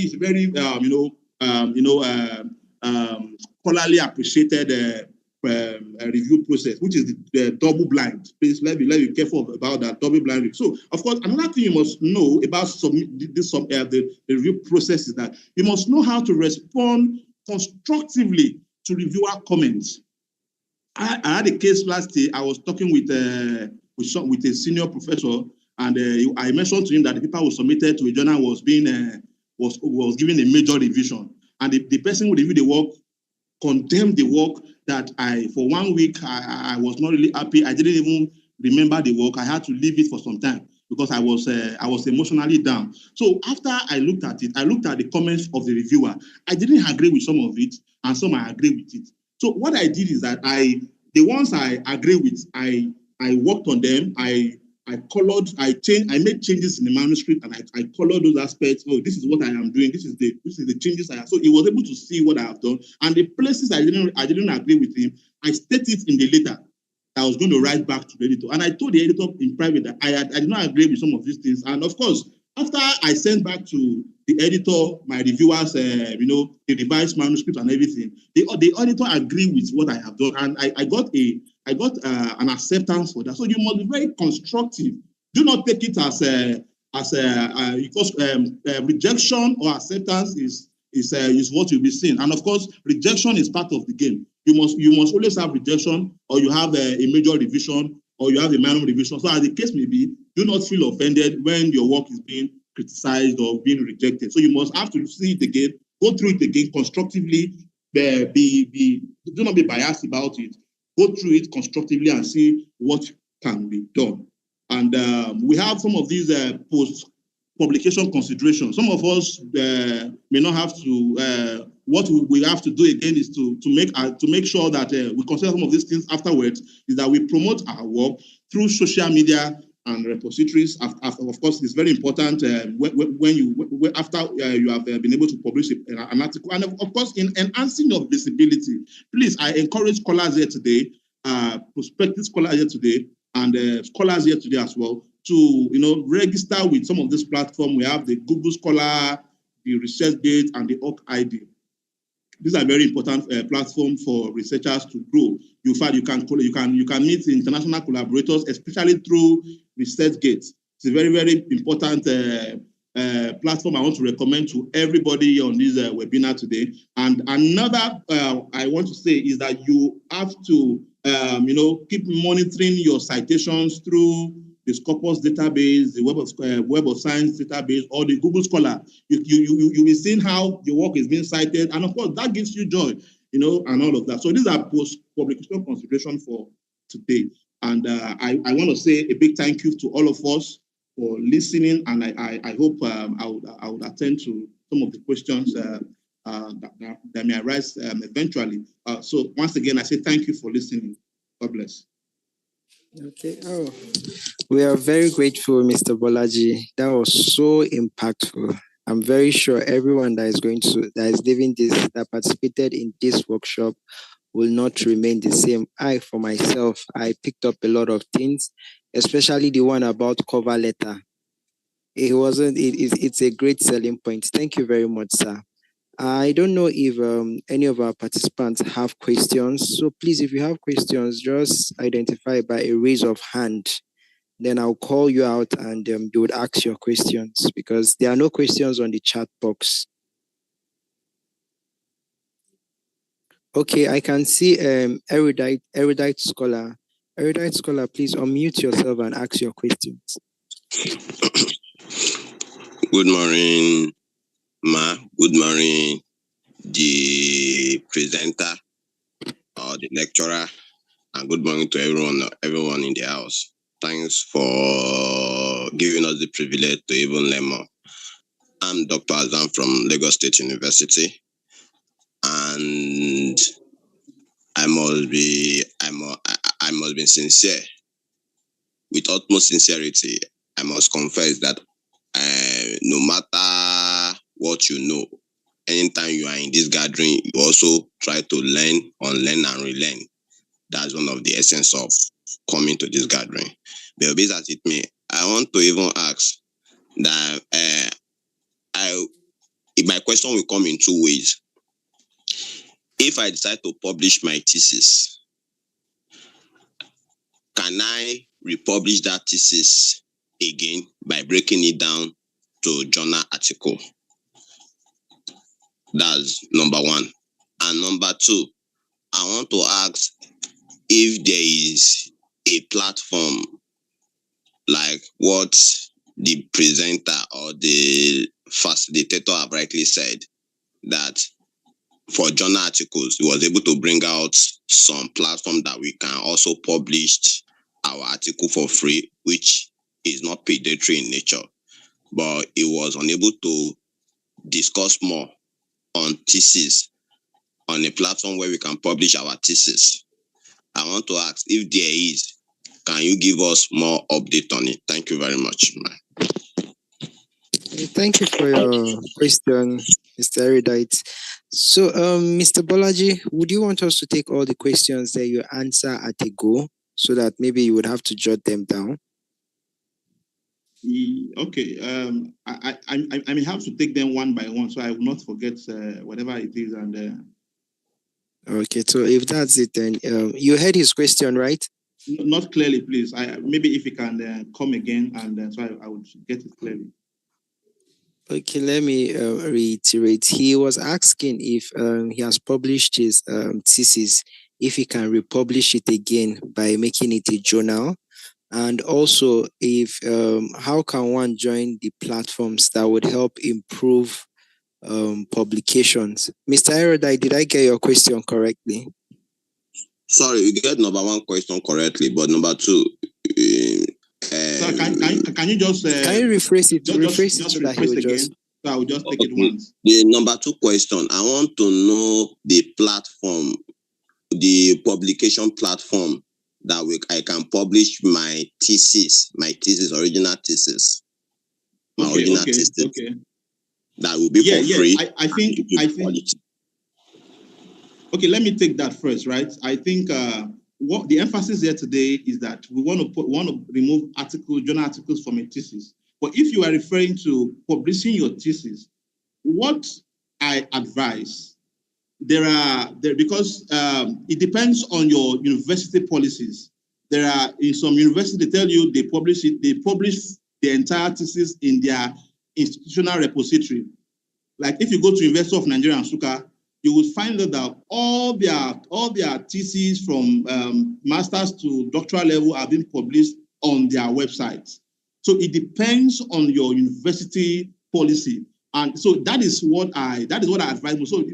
scholarly appreciated review process, which is the double blind. Please let me be careful about that double blind review. So, of course, another thing you must know about the review process is that you must know how to respond constructively to reviewer comments. I had a case last year. I was talking with a senior professor, and I mentioned to him that the paper was submitted to a journal was given a major revision, and the person who reviewed the work condemned the work that for 1 week, I was not really happy. I didn't even remember the work. I had to leave it for some time because I was emotionally down. So after I looked at it, I looked at the comments of the reviewer. I didn't agree with some of it, and some I agree with it. So what I did is that the ones I agree with, I worked on them. I colored, I made changes in the manuscript, and I colored those aspects. Oh, this is what I am doing. This is the changes I have. So he was able to see what I have done. And the places I didn't agree with him, I stated it in the letter I was going to write back to the editor. And I told the editor in private that I did not agree with some of these things. And of course, after I sent back to the editor, my reviewers, the revised manuscript and everything, the editor agreed with what I have done, and I got an acceptance for that. So you must be very constructive. Do not take it as rejection or acceptance is what you'll be seeing. And of course, rejection is part of the game. You must always have rejection, or you have a major revision, or you have a minor revision. So as the case may be, do not feel offended when your work is being criticized or being rejected. So you must have to see it again, go through it again constructively, do not be biased about it. Go through it constructively and see what can be done. And we have some of these post-publication considerations. Some of us may not have to. What we have to do again is to make sure that we consider some of these things afterwards. Is that we promote our work through social media and repositories. Of course, it's very important after you have been able to publish an article, and of course, in enhancing your visibility. Please, I encourage scholars here today, prospective scholars here today, and scholars here today as well, to register with some of this platform. We have the Google Scholar, the ResearchGate, and the OrcID. These are very important platforms for researchers to grow. You find you can meet international collaborators, especially through ResearchGate. It's a very, very important platform I want to recommend to everybody on this webinar today. And another I want to say is that you have to keep monitoring your citations through the Scopus database, the Web of Science database, or the Google Scholar. You'll be seeing how your work is being cited, and of course that gives you joy, and all of that. So these are post-publication considerations for today. And I want to say a big thank you to all of us for listening, and I hope I would attend to some of the questions that may arise eventually. So once again, I say thank you for listening. God bless. Okay. Oh, we are very grateful, Mr. Bolaji. That was so impactful. I'm very sure everyone that participated in this workshop will not remain the same. For myself, I picked up a lot of things, especially the one about cover letter. It's a great selling point. Thank you very much, sir. I don't know if any of our participants have questions. So please, if you have questions, just identify by a raise of hand. Then I'll call you out and you would ask your questions, because there are no questions on the chat box. Okay, I can see erudite scholar. Erudite scholar, please unmute yourself and ask your questions. Good morning, Ma. Good morning, the presenter or the lecturer, and good morning to everyone in the house. Thanks for giving us the privilege to even learn more. I'm Dr. Azam from Lagos State University, and I must be sincere. With utmost sincerity, I must confess that no matter what you know, anytime you are in this gathering, you also try to learn, unlearn, and relearn. That's one of the essence of coming to this gathering. But be as it may, I want to even ask that my question will come in two ways. If I decide to publish my thesis, can I republish that thesis again by breaking it down to journal article? That's number one. And number two, I want to ask if there is a platform like what the presenter or the facilitator have rightly said, that for journal articles, he was able to bring out some platform that we can also publish our article for free, which is not predatory in nature, but he was unable to discuss more on thesis on a platform where we can publish our thesis. I want to ask if there is, can you give us more update on it? Thank you very much. Thank you for your question, Mr. Erudite. So, Mr. Bolaji, would you want us to take all the questions that you answer at a go, so that maybe you would have to jot them down? Okay. I may have to take them one by one, so I will not forget whatever it is. And okay, so if that's it, then you heard his question, right? Not clearly, please. Maybe if you can come again, and so I would get it clearly. Okay, let me reiterate. He was asking if he has published his thesis, if he can republish it again by making it a journal, and also if how can one join the platforms that would help improve publications. Mr. Erudite, did I get your question correctly? Sorry, you get number one question correctly, but number two. So can you just can you rephrase it? Rephrase it so that he will just. So I will just take it once. The number two question, I want to know the platform, the publication platform that I can publish my thesis, original thesis. Okay. That will be for free. I think. Okay, let me take that first, right? I think what the emphasis here today is that we want to remove journal articles from a thesis. But if you are referring to publishing your thesis, what I advise, because it depends on your university policies. There are in some universities they tell you they publish the entire thesis in their institutional repository. Like if you go to University of Nigeria and Nsukka, you will find that all their theses from masters to doctoral level are being published on their websites. So it depends on your university policy. And so that is what I advise. So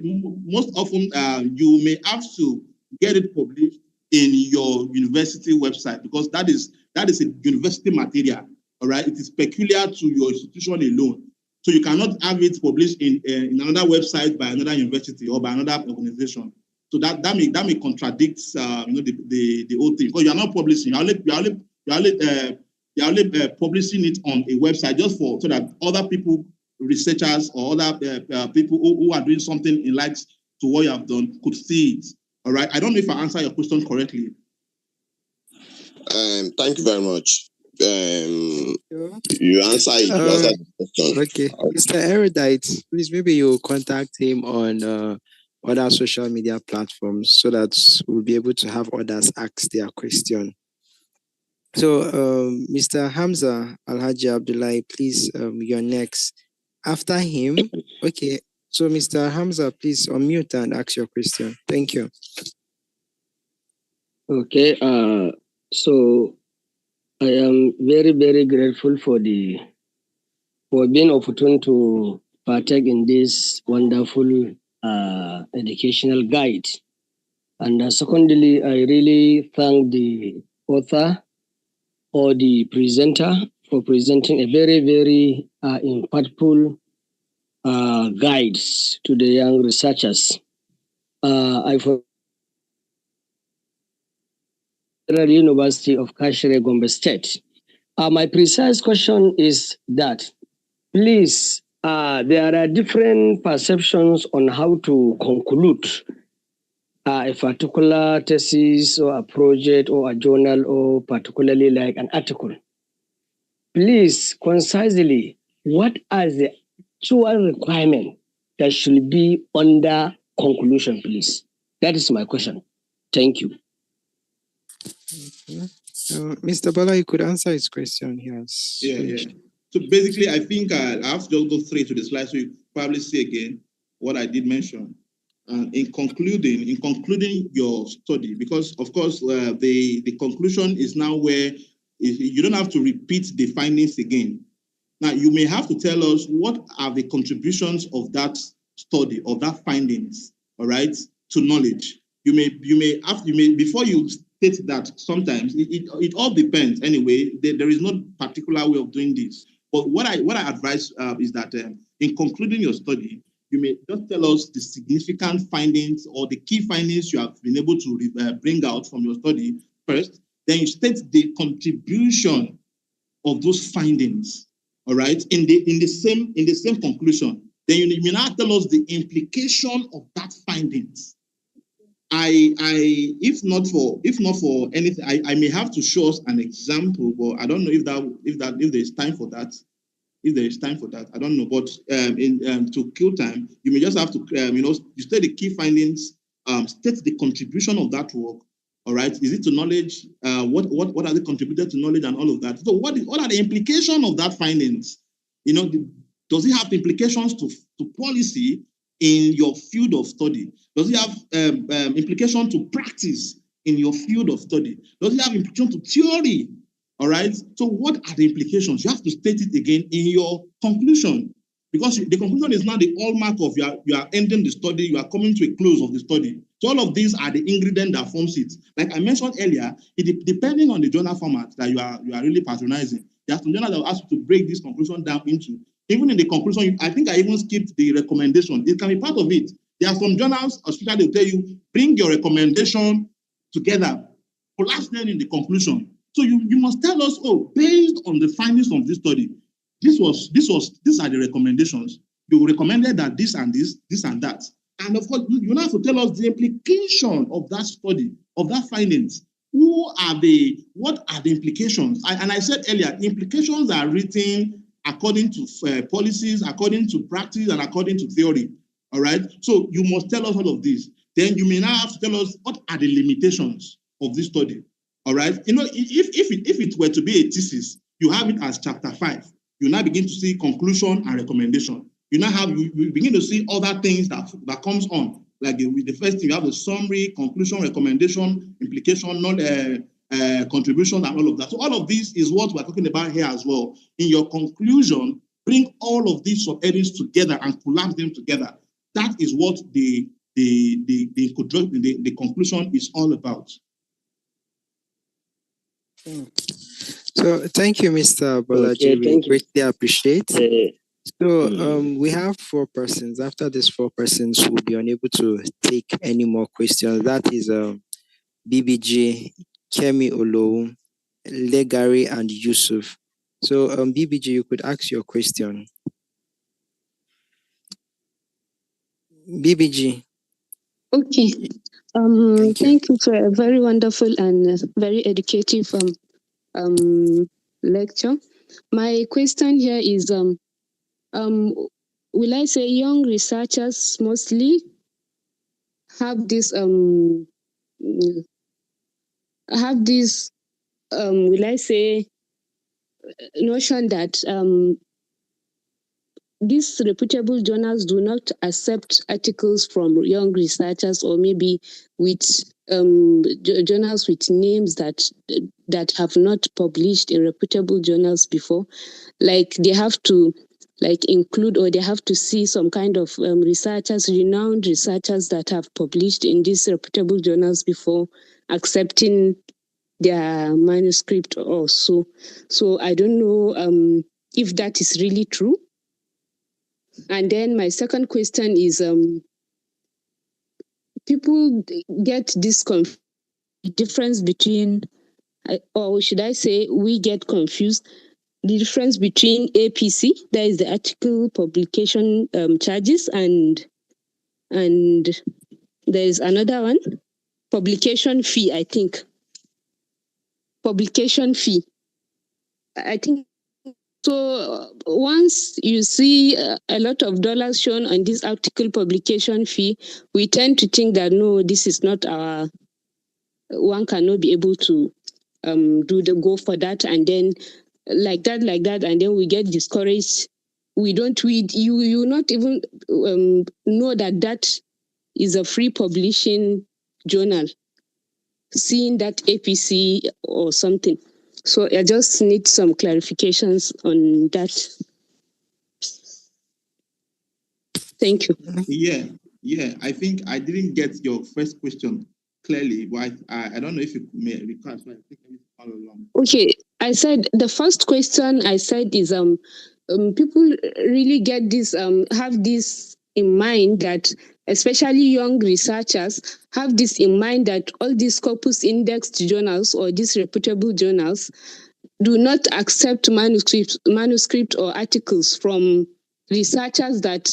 most often you may have to get it published in your university website, because that is a university material. All right, it is peculiar to your institution alone. So you cannot have it published in another website by another university or by another organization. So that may contradict the whole thing, because you are not publishing. You're only publishing it on a website just so that other people, researchers or other people who are doing something in likes to what you have done could see it. All right. I don't know if I answer your question correctly. Thank you very much. You answer the question. Okay, Mr. Erudite, please maybe you contact him on other social media platforms so that we'll be able to have others ask their question. So, Mr. Hamza Alhaji Abdullahi, please, you're next. After him, okay. So, Mr. Hamza, please unmute and ask your question. Thank you. Okay. So I am very, very grateful for being opportune to partake in this wonderful educational guide. And secondly, I really thank the author or the presenter for presenting a very, very impactful guides to the young researchers. University of Kashere, Gombe State. My precise question is that, please, there are different perceptions on how to conclude a particular thesis or a project or a journal or particularly like an article. Please, concisely, what are the actual requirements that should be under conclusion, please? That is my question. Thank you. Mr. Bala, you could answer his question. Yes. Yeah. So basically, I think I have to just go straight to the slide so you probably see again what I did mention. In concluding your study, because of course the conclusion is now where you don't have to repeat the findings again. Now you may have to tell us what are the contributions of that study or that findings, all right, to knowledge. You may before you state that, sometimes it all depends anyway. There is no particular way of doing this. But what I advise is that in concluding your study, you may just tell us the significant findings or the key findings you have been able to bring out from your study first. Then you state the contribution of those findings, all right, in the same conclusion. Then you may now tell us the implication of that findings. If not for anything, I may have to show us an example, but I don't know if there is time for that. If there is time for that, I don't know. But to kill time, you may just have to you state the key findings, state the contribution of that work. All right, is it to knowledge? What are they contributed to knowledge and all of that? So what are the implications of that findings? Does it have implications to policy in your field of study? Does it have implication to practice in your field of study? Does it have implication to theory? All right. So what are the implications? You have to state it again in your conclusion, because the conclusion is now the hallmark of you are ending the study. You are coming to a close of the study. So all of these are the ingredients that forms it. Like I mentioned earlier, depending on the journal format that you are really patronizing, there are some journals that will ask you to break this conclusion down into. Even in the conclusion, I think I even skipped the recommendation. It can be part of it. There are some journals, especially they'll tell you, bring your recommendation together, collapse them in the conclusion. So you must tell us, based on the findings of this study, these are the recommendations. You recommended that this and this and that. And of course, you have to tell us the implication of that study, of that findings. What are the implications? And I said earlier, implications are written according to policies, according to practice, and according to theory. All right. So you must tell us all of this. Then you may now have to tell us what are the limitations of this study. All right. You know, if it were to be a thesis, you have it as chapter 5. You now begin to see conclusion and recommendation. You now have you begin to see other things that comes on. Like with the first thing, you have the summary, conclusion, recommendation, implication, contribution, and all of that. So all of this is what we're talking about here as well. In your conclusion, bring all of these subheadings together and collapse them together. That is what the conclusion is all about. So thank you, Mr. Bolaji. We greatly appreciate. So we have 4 persons. After these 4 persons, we'll be unable to take any more questions. That is BBG, Kemi Olo, Legari, and Yusuf. So BBG, you could ask your question. BBG. Okay. Thank you for a very wonderful and very educative lecture. My question here is will I say young researchers mostly have this will I say notion that these reputable journals do not accept articles from young researchers, or maybe with journals with names that have not published in reputable journals before. Like they have to include, or they have to see some kind of renowned researchers that have published in these reputable journals before accepting their manuscript or so. So I don't know if that is really true. And then my second question is, people get this difference between, or should I say, we get confused, the difference between APC, that is the article publication charges, and there is another one, publication fee, I think. Publication fee. I think so. Once you see a lot of dollars shown on this article publication fee, we tend to think that no, this is not our. One cannot be able to go for that, and then like that, and then we get discouraged. We don't read. You not even know that is a free publishing journal. Seeing that APC or something. So I just need some clarifications on that. Thank you. Yeah. I think I didn't get your first question clearly, but I don't know if you may recall. So I think I need to follow along. Okay, I said the first question I said is people really get this have this in mind, that especially young researchers have this in mind, that all these corpus indexed journals or these reputable journals do not accept manuscript or articles from researchers that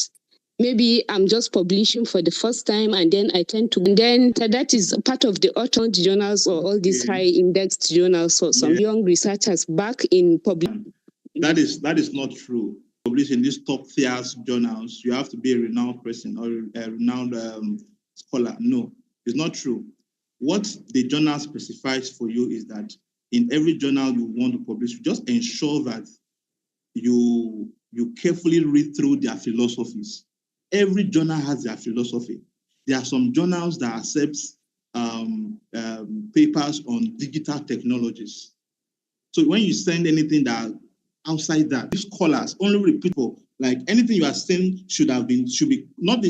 maybe I'm just publishing for the first time, and then I tend to, and then that is part of the author journals or all these high indexed journals or some young researchers back in public. That is not true. Published in these top tier journals, you have to be a renowned person or a renowned scholar. No, it's not true. What the journal specifies for you is that in every journal you want to publish, you just ensure that you carefully read through their philosophies. Every journal has their philosophy. There are some journals that accept papers on digital technologies. So when you send anything that outside that, these scholars only repeat for, like anything you are saying should be not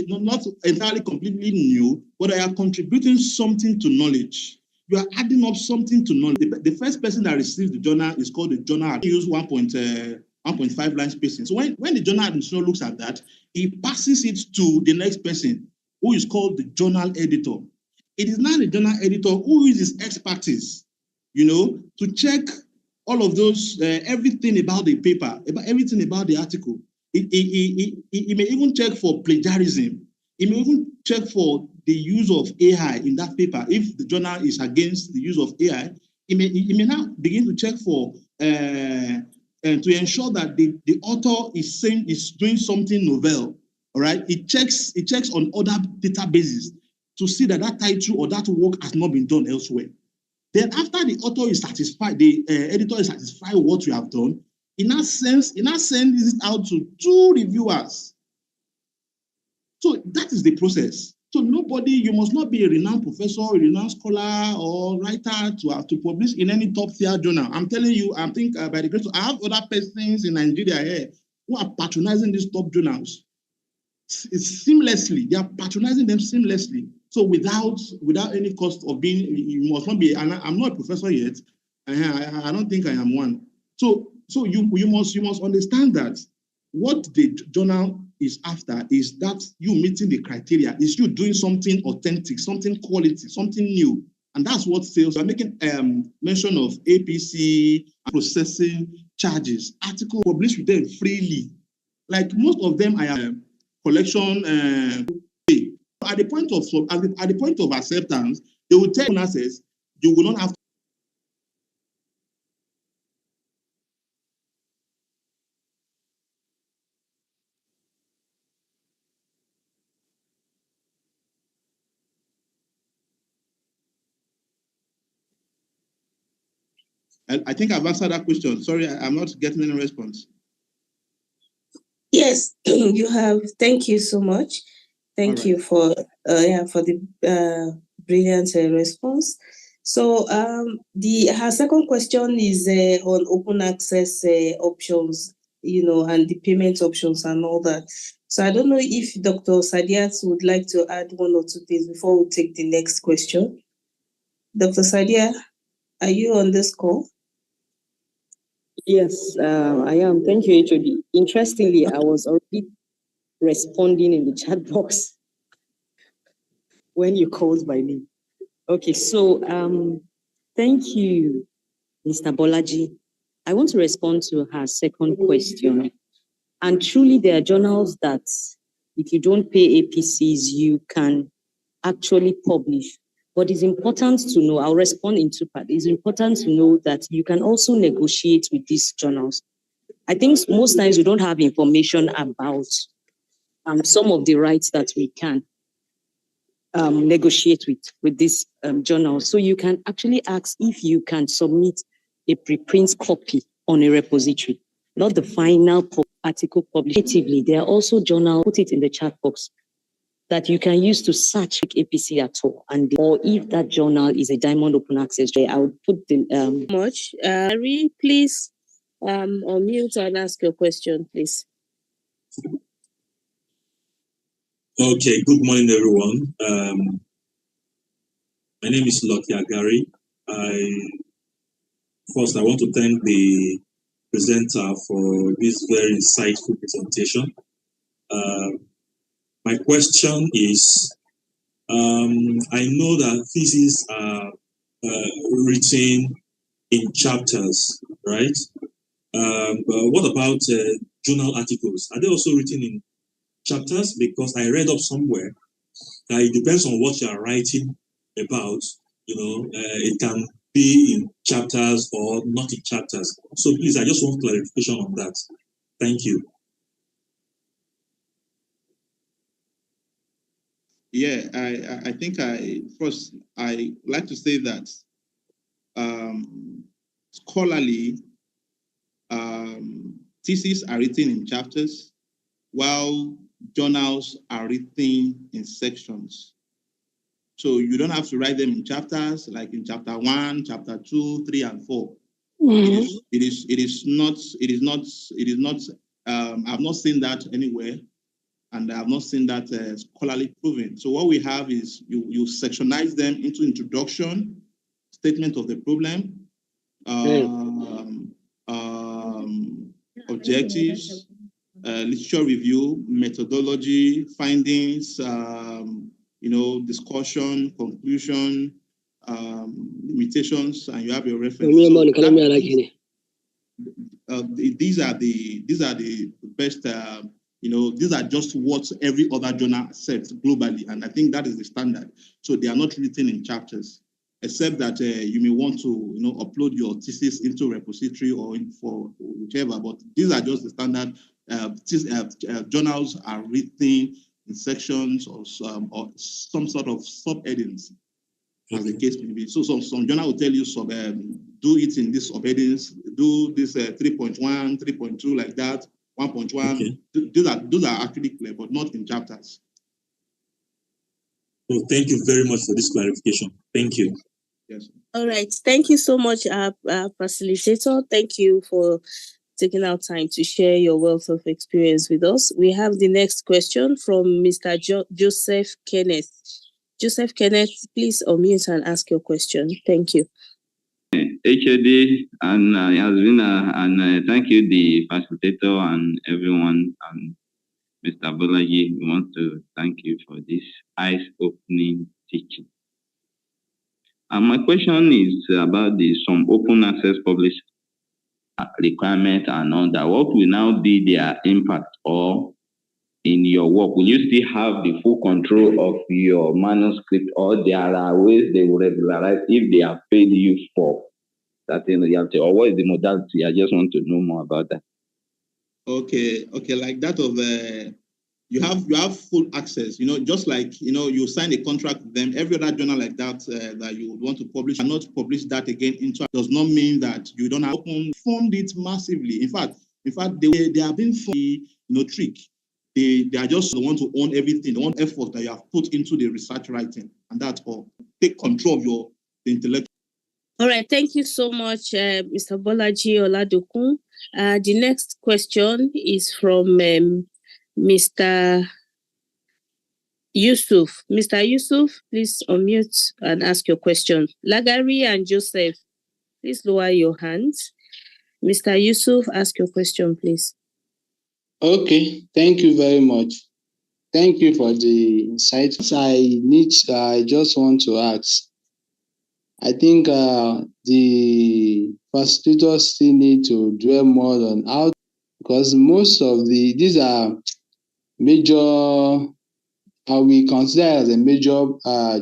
entirely completely new, but they are contributing something to knowledge. You are adding up something to knowledge. The first person that receives the journal is called the journal. I use 1.5 line spacing. So when the journal administrator looks at that, he passes it to the next person, who is called the journal editor. It is now the journal editor who uses expertise, to check all of those, everything about the paper, everything about the article. He may even check for plagiarism. He may even check for the use of AI in that paper. If the journal is against the use of AI, he may now begin to check for and to ensure that the author is doing something novel. All right, it checks on other databases to see that that title or that work has not been done elsewhere. Then after the author is satisfied, the editor is satisfied with what you have done, in that sense, sends it out to 2 reviewers. So that is the process. So you must not be a renowned professor, a renowned scholar, or writer to have to publish in any top-tier journal. I'm telling you, I think by the grace of, I have other persons in Nigeria here who are patronizing these top journals. It's seamlessly, they are patronizing them seamlessly. So without any cost of being, you must not be. And I'm not a professor yet. I don't think I am one. So you must understand that what the journal is after is that you meeting the criteria, is you doing something authentic, something quality, something new. And that's what sales are making mention of APC, processing charges, article published with them freely. Like most of them are collection. At the point of acceptance, they will tell access, you will not have to. I think I've answered that question. Sorry, I'm not getting any response. Yes, you have. Thank you so much. Thank you for the brilliant response. So her second question is on open access options, and the payment options and all that. So I don't know if Dr. Sadiat would like to add 1 or 2 things before we take the next question. Dr. Sadia, are you on this call? Yes, I am. Thank you, HOD. Interestingly, I was already responding in the chat box when you called my name. Okay, so thank you, Mr. Bolaji. I want to respond to her second question. And truly, there are journals that if you don't pay APCs, you can actually publish. But it's important to know, I'll respond in 2 parts. It's important to know that you can also negotiate with these journals. I think most times we don't have information about some of the rights that we can negotiate with these journals. So you can actually ask if you can submit a preprint copy on a repository, not the final article published. There are also journals, put it in the chat box, that you can use to search APC at all, or if that journal is a diamond open access. I would put the much. Ari, please unmute and ask your question, please. Okay, good morning, everyone. My name is Lucky Agari. First, I want to thank the presenter for this very insightful presentation. My question is, I know that theses are written in chapters, right? But what about journal articles? Are they also written in chapters? Because I read up somewhere that it depends on what you are writing about. It can be in chapters or not in chapters. So please, I just want clarification on that. Thank you. Yeah, I think first I like to say that scholarly theses are written in chapters, while journals are written in sections. So you don't have to write them in chapters, like in chapter 1, chapter 2, 3, and 4. It is not. I've not seen that anywhere, and I've not seen that scholarly proven. So what we have is you sectionize them into introduction, statement of the problem, objectives, literature review, methodology, findings, discussion, conclusion, limitations, and you have your reference. These are the best. These are just what every other journal accepts globally, and I think that is the standard. So they are not written in chapters. except that you may want to, upload your thesis into repository or for whichever. But these are just the standard journals are written in sections or some sort of subheadings, as the case may be. So some journal will tell you do it in this subheadings, do this 3.1, 3.2 like that, 1.1. Okay. Those are actually clear, but not in chapters. Well, thank you very much for this clarification. Thank you. Yes. All right. Thank you so much, facilitator. Thank you for taking out time to share your wealth of experience with us. We have the next question from Mr. Joseph Kenneth. Joseph Kenneth, please unmute and ask your question. Thank you. HOD, and it has been and thank you, the facilitator and everyone, and Mr. Bolaji. We want to thank you for this eyes-opening teaching. And my question is about some open access publish requirement and all that. What will now be their impact, or in your work, will you still have the full control of your manuscript, or there are ways they will regularize if they have paid you for that in reality, or what is the modality? I just want to know more about that. Okay, like that of you have full access, just like you sign a contract with them. Every other journal like that that you would want to publish and not publish that again into does not mean that you don't have fund it massively. In fact, they have been trick. They are just the one to own everything, the one effort that you have put into the research writing, and that's all. Take control of the intellect. All right, thank you so much, Mr. Bolaji Oladokun. The next question is from Mr. Yusuf. Mr. Yusuf, please unmute and ask your question. Lagari and Joseph, please lower your hands. Mr. Yusuf, ask your question, please. Okay, thank you very much. Thank you for the insights. I just want to ask. I think the facilitators still need to dwell more on how, because most of these are major, we consider as a major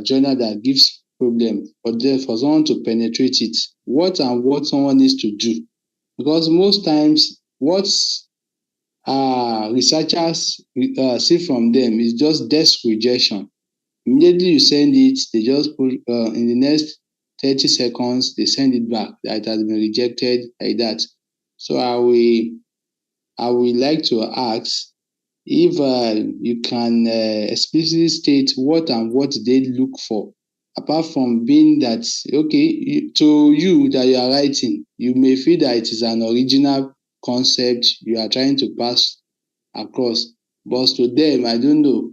journal that gives problem, but then for someone to penetrate it, what someone needs to do, because most times what researchers see from them is just desk rejection. Immediately you send it, they just put in the next 30 seconds, they send it back that it has been rejected like that. So I will like to ask if you can explicitly state what they look for, apart from being that, okay, to you that you are writing, you may feel that it is an original concept you are trying to pass across, but to them, I don't know,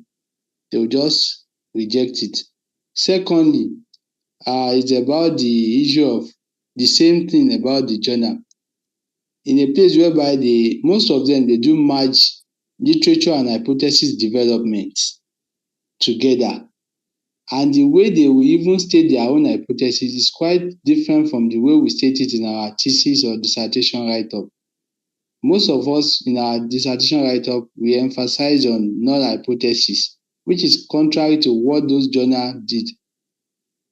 they will just reject it. Secondly, it's about the issue of the same thing about the journal. In a place whereby most of them, they do merge literature and hypothesis development together. And the way they will even state their own hypothesis is quite different from the way we state it in our thesis or dissertation write-up. Most of us in our dissertation write-up, we emphasize on null hypothesis, which is contrary to what those journals did,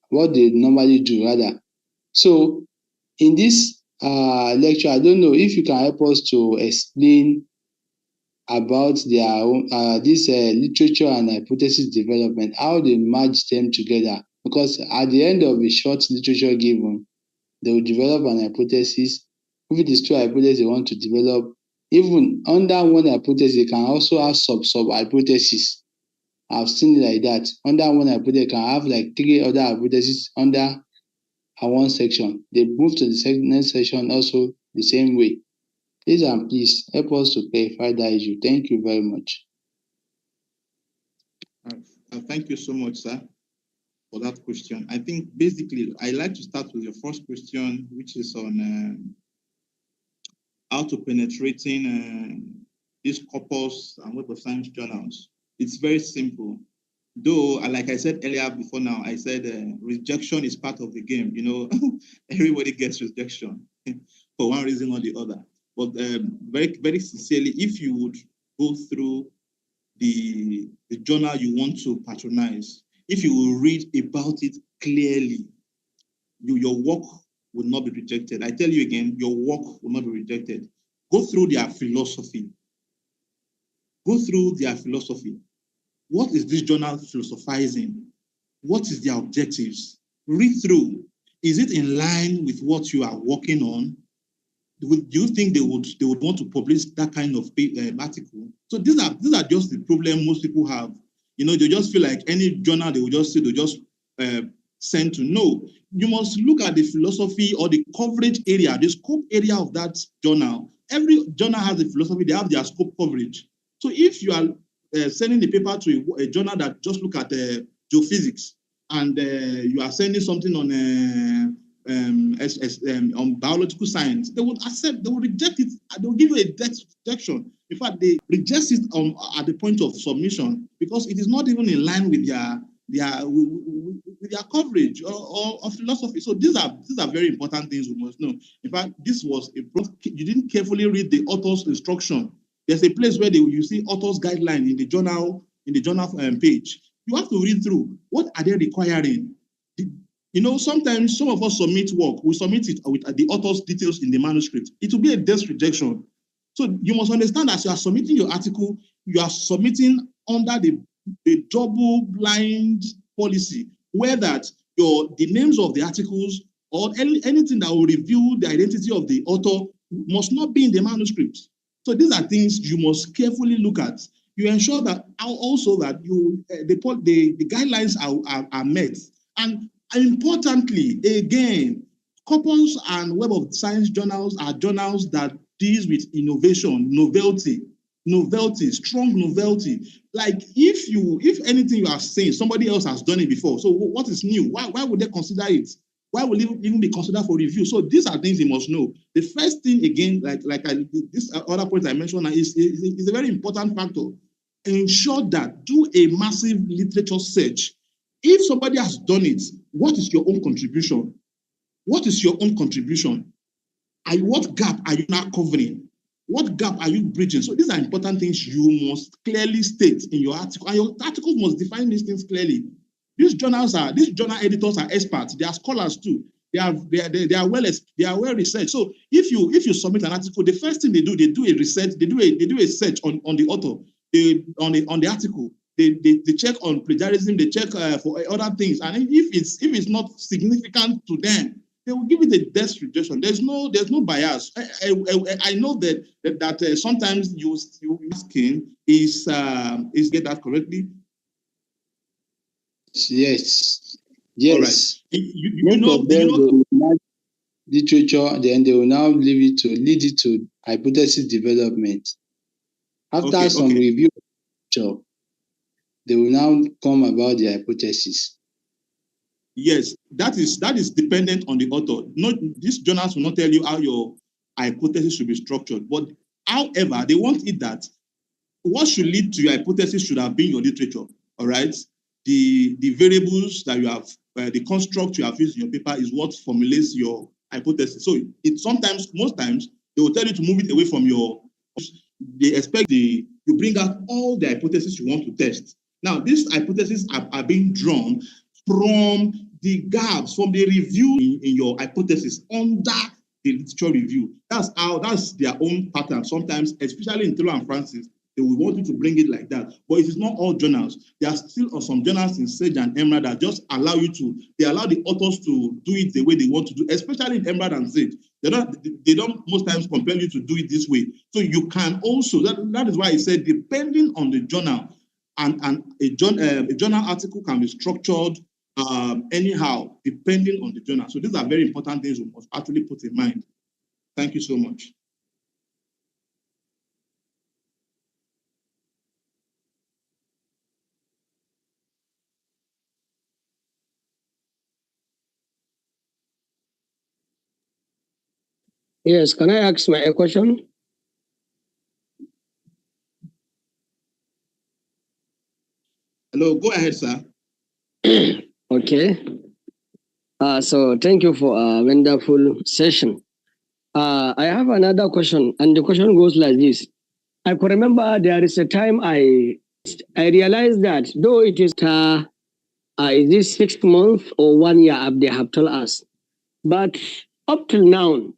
what they normally do rather. So in this lecture, I don't know if you can help us to explain about their own this literature and hypothesis development, how they merge them together. Because at the end of a short literature given, they will develop an hypothesis. If it is two hypotheses they want to develop, even under one hypothesis, they can also have sub hypotheses. I've seen it like that. Under one hypothesis, can have like 3 other hypotheses under one section. They move to the next section also the same way. Please and please help us to clarify that issue. Thank you very much. Thank you so much, sir, for that question. I think basically I like to start with your first question, which is on how to penetrating these corpus and Web of Science journals. It's very simple. Though, like I said earlier before now, I said rejection is part of the game. Everybody gets rejection for one reason or the other. But very, very sincerely, if you would go through the journal you want to patronize, if you will read about it clearly, your work will not be rejected. I tell you again, your work will not be rejected. Go through their philosophy. Go through their philosophy. What is this journal philosophizing? What is their objectives? Read through. Is it in line with what you are working on? Do you think they would want to publish that kind of article? So these are just the problem most people have. You know, they just feel like any journal they will just say, they just send to. No, you must look at the philosophy or the coverage area, the scope area of that journal. Every journal has a philosophy, they have their scope coverage. So if you are sending the paper to a journal that just look at geophysics, and you are sending something on biological science, they would accept, they will reject it, they will give you a rejection. In fact, they reject it at the point of submission because it is not even in line with their coverage or philosophy. So these are very important things we must know. In fact, this was you didn't carefully read the author's instruction. There's a place where you see author's guideline in the journal page. You have to read through. What are they requiring? You know, sometimes some of us submit work. We submit it with the author's details in the manuscript. It will be a desk rejection. So you must understand, as you are submitting your article, you are submitting under the double-blind policy, where that the names of the articles or anything that will reveal the identity of the author must not be in the manuscript. So these are things you must carefully look at. You ensure that also that the guidelines are met. And importantly, again, Corpus and Web of Science journals are journals that deals with innovation, novelty, strong novelty. Like if anything you are saying, somebody else has done it before. So what is new? Why would they consider it? Why will it even be considered for review? So these are things you must know. The first thing, again, this other point I mentioned is a very important factor. Ensure that do a massive literature search. If somebody has done it, what is your own contribution? What is your own contribution? What gap are you now covering? What gap are you bridging? So these are important things you must clearly state in your article. And your articles must define these things clearly. These journal editors are experts. They are scholars too. They are well researched. So if you submit an article, the first thing they do a research. They do a search on the author. On the article. They check on plagiarism. They check for other things. And if it's not significant to them, they will give it a desk rejection. There's no bias. I know that sometimes you asking is get that correctly. Yes. All right. Literature, then they will now lead it to hypothesis development. After some review, they will now come about the hypothesis. Yes, that is dependent on the author. These journals will not tell you how your hypothesis should be structured, but however, they want it that what should lead to your hypothesis should have been your literature. All right, the variables that you have, the construct you have used in your paper is what formulates your hypothesis. So most times, they will tell you to move it away from your. They expect you bring out all the hypotheses you want to test. Now, these hypotheses are being drawn from the gaps, from the review in your hypothesis under the literature review. That's their own pattern. Sometimes, especially in Taylor and Francis, they will want you to bring it like that. But it is not all journals. There are still some journals in Sage and Emerald that just allow the authors to do it the way they want to do, especially in Emerald and Sage. They don't most times compel you to do it this way. So you can also, that is why I said, depending on the journal, and a journal article can be structured anyhow, depending on the journal. So these are very important things we must actually put in mind. Thank you so much. Yes, can I ask a question? Hello, go ahead, sir. Okay. So thank you for a wonderful session. I have another question, and the question goes like this. I can remember there is a time I realized that though it is this 6 months or 1 year, they have told us, But up till now,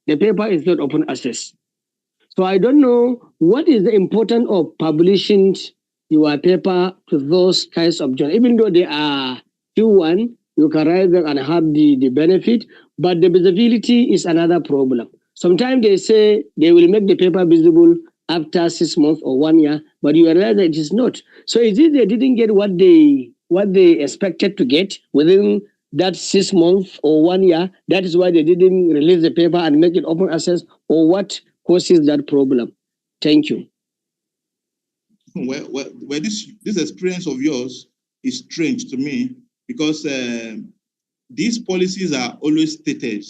the paper is not open access. So I don't know what is the importance of publishing your paper to those kinds of journals. Even though they are Q1, you can write them and have the benefit, but the visibility is another problem. Sometimes they say they will make the paper visible after 6 months or 1 year, but you realize that it is not. So is it they didn't get what they expected to get within that 6 months or 1 year? That is why they didn't release the paper and make it open access, or what causes that problem? Thank you. Well, this experience of yours is strange to me because these policies are always stated.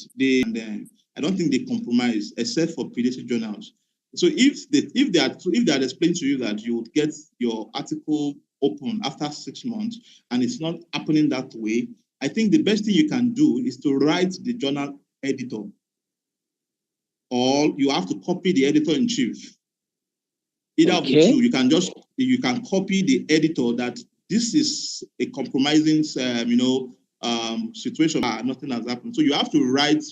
I don't think they compromise except for pediatric journals. So if they are explaining to you that you would get your article open after 6 months and it's not happening that way, I think the best thing you can do is to write the journal editor, or you have to copy the editor-in-chief. Either of the two, you can copy the editor that this is a compromising, situation. Nothing has happened. So you have to write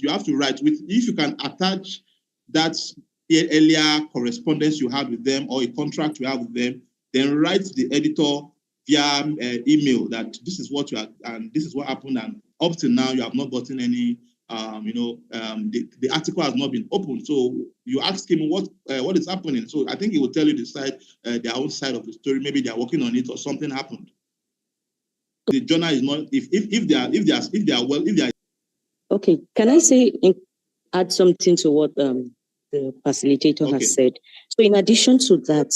with, if you can attach that earlier correspondence you had with them or a contract you have with them, then write the editor via email that this is what you are, and this is what happened, and up to now you have not gotten any. The article has not been opened. So you ask him what is happening. So I think he will tell you their own side of the story. Maybe they are working on it or something happened. The journal is not if they are. Okay, can I add something to what the facilitator has said? So in addition to that,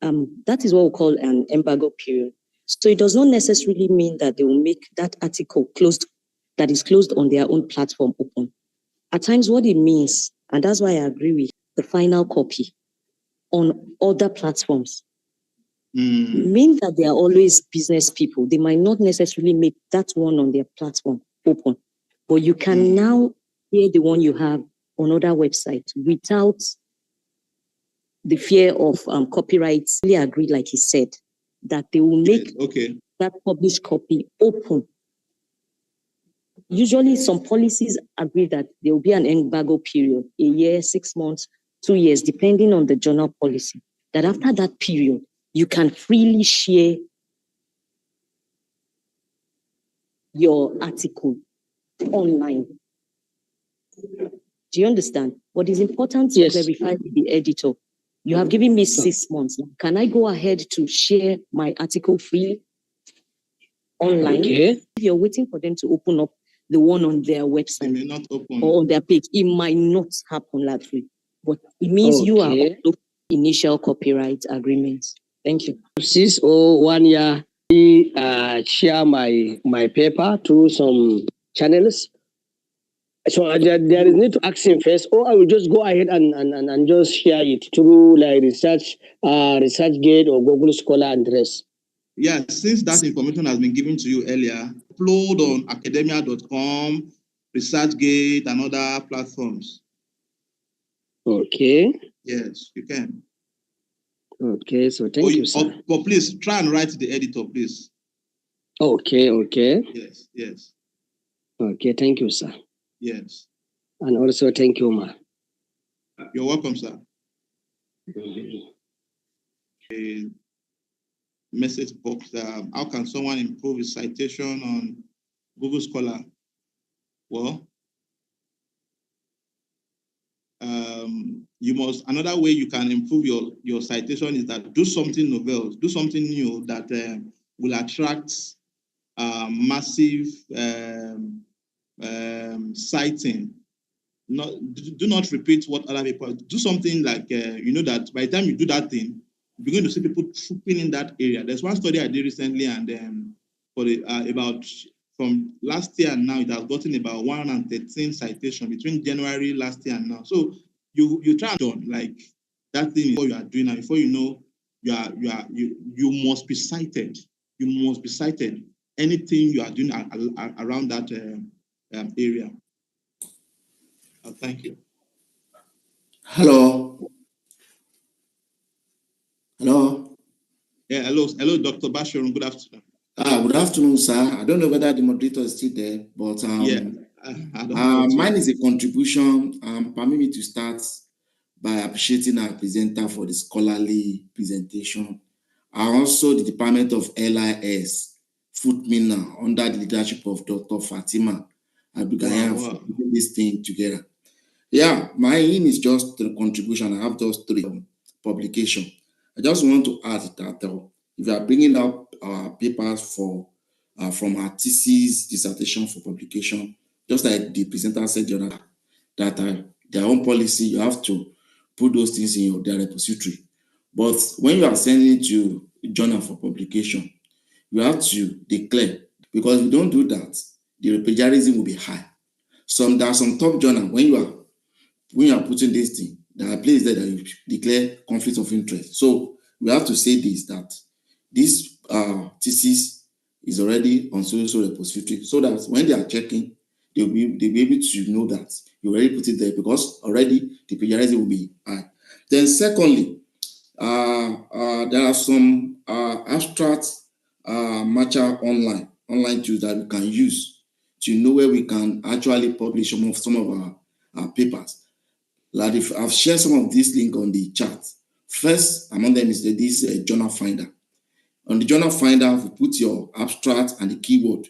that is what we call an embargo period. So it does not necessarily mean that they will make that article that is closed on their own platform open. At times what it means, and that's why I agree with the final copy on other platforms, means that they are always business people. They might not necessarily make that one on their platform open, but you can now hear the one you have on other websites without the fear of copyright. Really agree, like he said, that they will make that published copy open. Usually some policies agree that there will be an embargo period, a year, 6 months, 2 years, depending on the journal policy, that after that period, you can freely share your article online. Do you understand? What is important to verify with the editor? You have given me 6 months. Can I go ahead to share my article freely online? If you're waiting for them to open up the one on their website or on their page, it might not happen that way. But it means you are also initial copyright agreements. Thank you. 6 or 1 year, share my paper through some channels. So there is need to ask him first, or I will just go ahead and just share it through like ResearchGate or Google Scholar and the rest. Yeah, since that information has been given to you earlier, upload on academia.com, ResearchGate, and other platforms. Okay. Yes, you can. Okay, so thank you, sir. But please try and write the editor, please. Okay. Yes. Okay, thank you, sir. Yes. And also thank you, ma. You're welcome, sir. A message box. How can someone improve his citation on Google Scholar? Well, another way you can improve your citation is that do something novel, do something new that will attract massive citing. Do not repeat what other people do. Something like that by the time you do that thing, you're going to see people trooping in that area. There's one study I did recently, and about from last year and now, it has gotten about 113 citations between January last year and now. So you try to like that thing before you are doing, and before you know, you must be cited. You must be cited. Anything you are doing around that area. Thank you. Hello. Yeah, hello, Dr. Bashir. Good afternoon. Good afternoon, sir. I don't know whether the moderator is still there, but yeah, Mine is a contribution. Permit me to start by appreciating our presenter for the scholarly presentation. Also, the Department of LIS, FUTMINA, under the leadership of Dr. Fatima Abdulgayam, for putting this thing together. Yeah, mine is just a contribution. I have just 3 publication. I just want to add that if you are bringing up papers for from our thesis dissertation for publication, just like the presenter said, that their own policy, you have to put those things in their repository. But when you are sending it to a journal for publication, you have to declare, because if you don't do that, the plagiarism will be high. There are some top journal when you are putting this thing, there are places that you declare conflict of interest. So we have to say this, that this thesis is already on so repository, so that when they are checking, they'll be able to know that you already put it there, because already the plagiarism will be high. Then secondly, there are some abstract matcha online tools that we can use to know where we can actually publish some of our papers. Like if I've shared some of this link on the chat. First among them is this journal finder. On the journal finder, if you put your abstract and the keyword,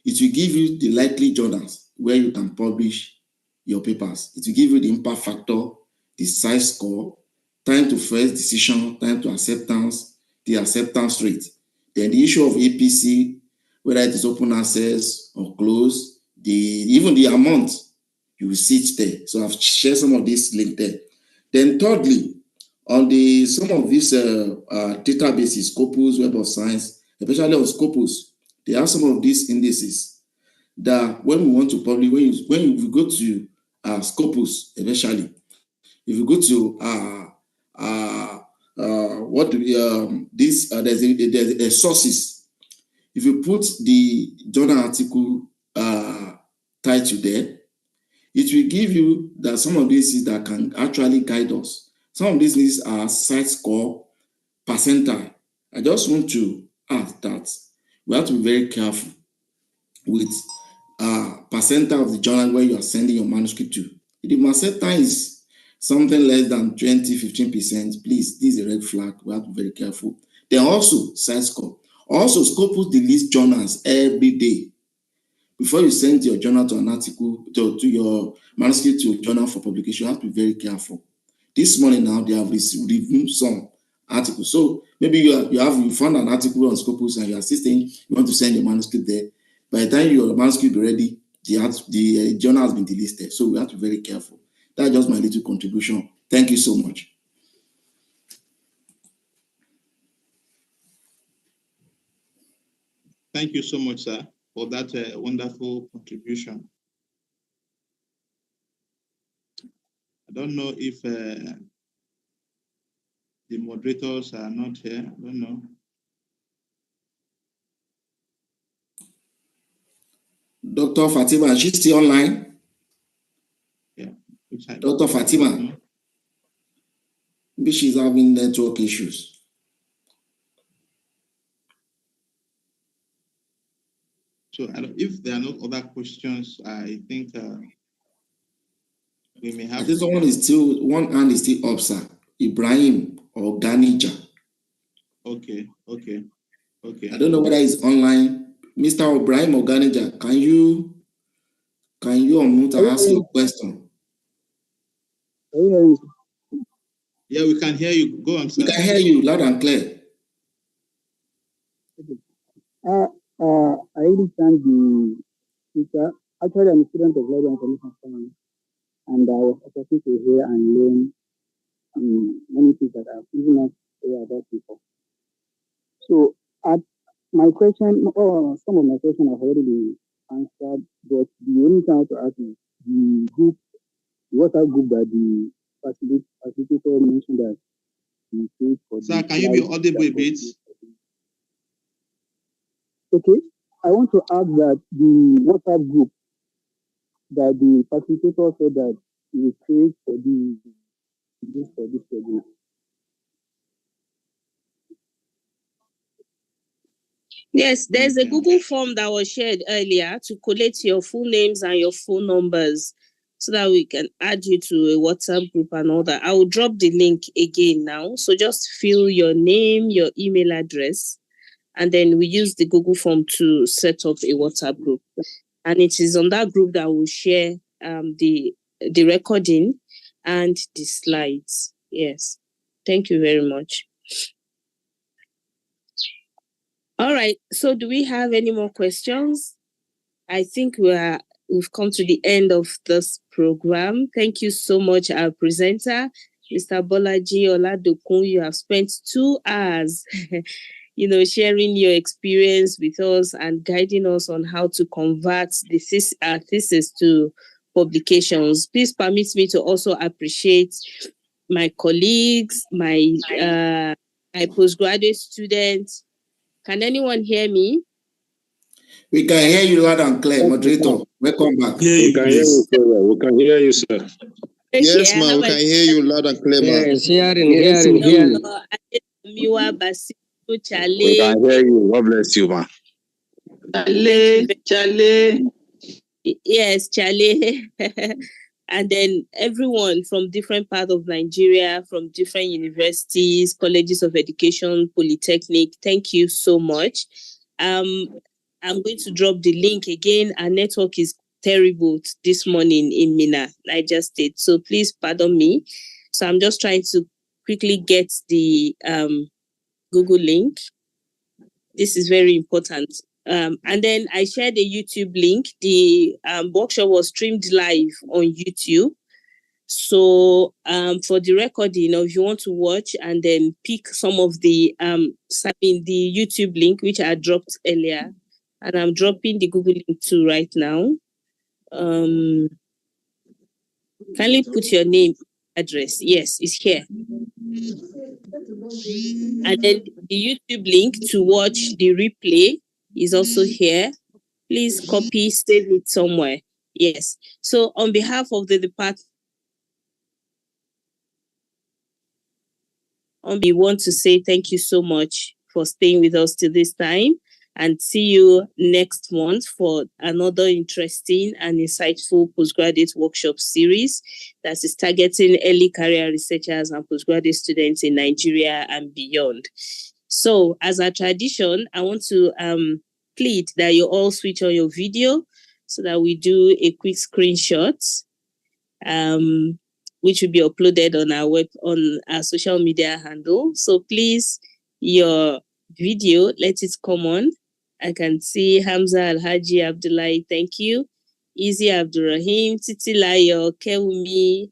it will give you the likely journals where you can publish your papers. It will give you the impact factor, the size score, time to first decision, time to acceptance, the acceptance rate. Then the issue of APC, whether it is open access or closed, even the amount, you will see it there. So I've shared some of this link there. Then thirdly, on some of these databases, Scopus, Web of Science, especially on Scopus, they have some of these indices that when we want to publish, when you go to Scopus, especially, if you go to there's a sources. If you put the journal article title there, it will give you that some of these things that can actually guide us. Some of these things are site score, percentile. I just want to add that we have to be very careful with percentile of the journal where you are sending your manuscript to. If the percentile is something less than 20-15%, please, this is a red flag. We have to be very careful. Then also site score. Also, Scopus deletes journals every day. Before you send your journal to an article, to your manuscript to a journal for publication, you have to be very careful. This morning now, they have reviewed some articles. So maybe you found an article on Scopus and you are saying you want to send your manuscript there. By the time your manuscript is ready, the journal has been delisted. So we have to be very careful. That's just my little contribution. Thank you so much. Thank you so much, sir, for that wonderful contribution. I don't know if the moderators are not here. I don't know. Dr. Fatima, is she still online? Yeah. Dr. Fatima. Maybe she's having network issues. So if there are no other questions, I think we may have. I think one hand is still up, sir. Ibrahim or Ganija. Okay. I don't know whether it's online. Mr. Ibrahim or Ganija, can you unmute and ask your question? Yeah, we can hear you. Go on, sir. We can hear you loud and clear. I really thank the teacher. Actually, I'm a student of Global Information Science, and I was expecting to hear and learn many things that I've even not heard about before. So, my question, or some of my questions have already been answered, but the only thing I want to ask is the group, WhatsApp group that the facilitator mentioned that he created for. Sir, can you be audible a bit? Okay, I want to ask that the WhatsApp group that the facilitator said that he will create for this webinar. Yes, there's a Google form that was shared earlier to collate your full names and your phone numbers so that we can add you to a WhatsApp group and all that. I will drop the link again now. So just fill your name, your email address, and then we use the Google form to set up a WhatsApp group. And it is on that group that we'll share the recording and the slides. Yes. Thank you very much. All right. So do we have any more questions? I think we've come to the end of this program. Thank you so much, our presenter, Mr. Bolaji Oladokun. You have spent 2 hours, sharing your experience with us and guiding us on how to convert our thesis to publications. Please permit me to also appreciate my colleagues, my postgraduate students. Can anyone hear me? We can hear you loud and clear, moderator. Welcome back. We can hear you, sir. We can hear you, sir. Okay, yes, ma'am. We can hear you loud and clear, ma'am. Yes, hearing. We can hear you. God bless you, man. Chale. Yes, Charlie. And then everyone from different parts of Nigeria, from different universities, colleges of education, polytechnic. Thank you so much. I'm going to drop the link again. Our network is terrible this morning in Mina, Niger State. So please pardon me. So I'm just trying to quickly get the Google link. This is very important. And then I shared a YouTube link. The workshop was streamed live on YouTube. So for the recording, if you want to watch and then pick some of the the YouTube link, which I dropped earlier, and I'm dropping the Google link too right now. Kindly put your name, address. Yes, it's here. And then the YouTube link to watch the replay is also here. Please copy, save it somewhere. Yes. So on behalf of the department, we want to say thank you so much for staying with us till this time, and see you next month for another interesting and insightful postgraduate workshop series that is targeting early career researchers and postgraduate students in Nigeria and beyond. So as a tradition, I want to plead that you all switch on your video so that we do a quick screenshot, which will be uploaded on our social media handle. So please, your video, let it come on. I can see Hamza Alhaji Abdullahi, thank you. Easy Abdurrahim, Titilayo, Kewumi,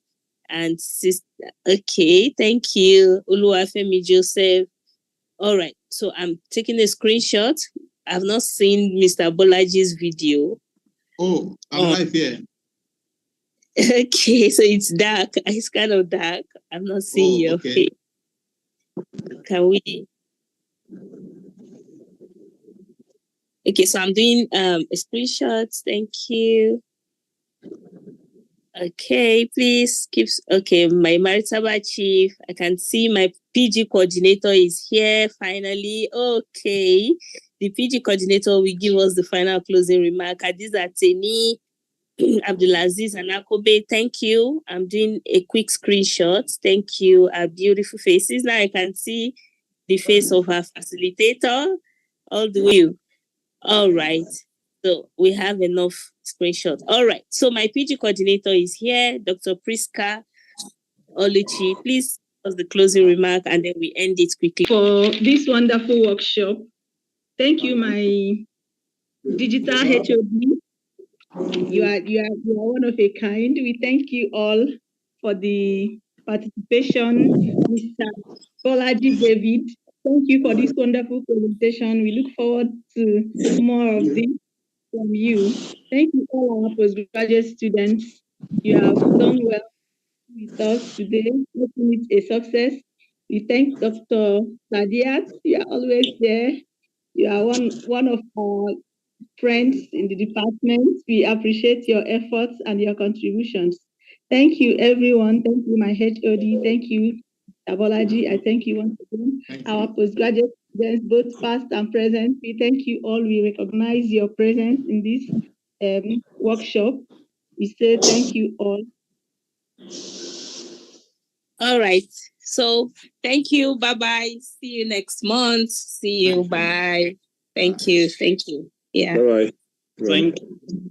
and sister. Okay, thank you. Uluwafemi Joseph. All right, so I'm taking a screenshot. I've not seen Mr. Bolaji's video. Oh, I'm live here. Okay, so it's dark. It's kind of dark. I'm not seeing your face. Can we? Okay, so I'm doing a screenshot. Thank you. Okay, please keep. Okay, my Maritaba chief. I can see my PG coordinator is here finally. Okay, the PG coordinator will give us the final closing remark. Adiza Teni, Abdulaziz and Akobe, thank you. I'm doing a quick screenshot. Thank you. Our beautiful faces. Now I can see the face of our facilitator all the way. All right. So we have enough screenshots. All right. So my PG coordinator is here, Dr. Priska Oluchi. Please give us the closing remark and then we end it quickly. For this wonderful workshop. Thank you, my digital HOD. You are one of a kind. We thank you all for the participation. Mr. Bolaji David, thank you for this wonderful presentation. We look forward to more of this from you. Thank you all our postgraduate students. You have done well with us today, making it a success. We thank Dr. Sadiat. You are always there. You are one of our friends in the department. We appreciate your efforts and your contributions. Thank you, everyone. Thank you, my HOD. Thank you, Abolaji, I thank you once again. Our postgraduate students, both past and present, we thank you all. We recognize your presence in this workshop. We say thank you all. All right. So thank you. Bye-bye. See you next month. See you. Bye. Thank you. Thank you. Yeah. Bye-bye. Thank you.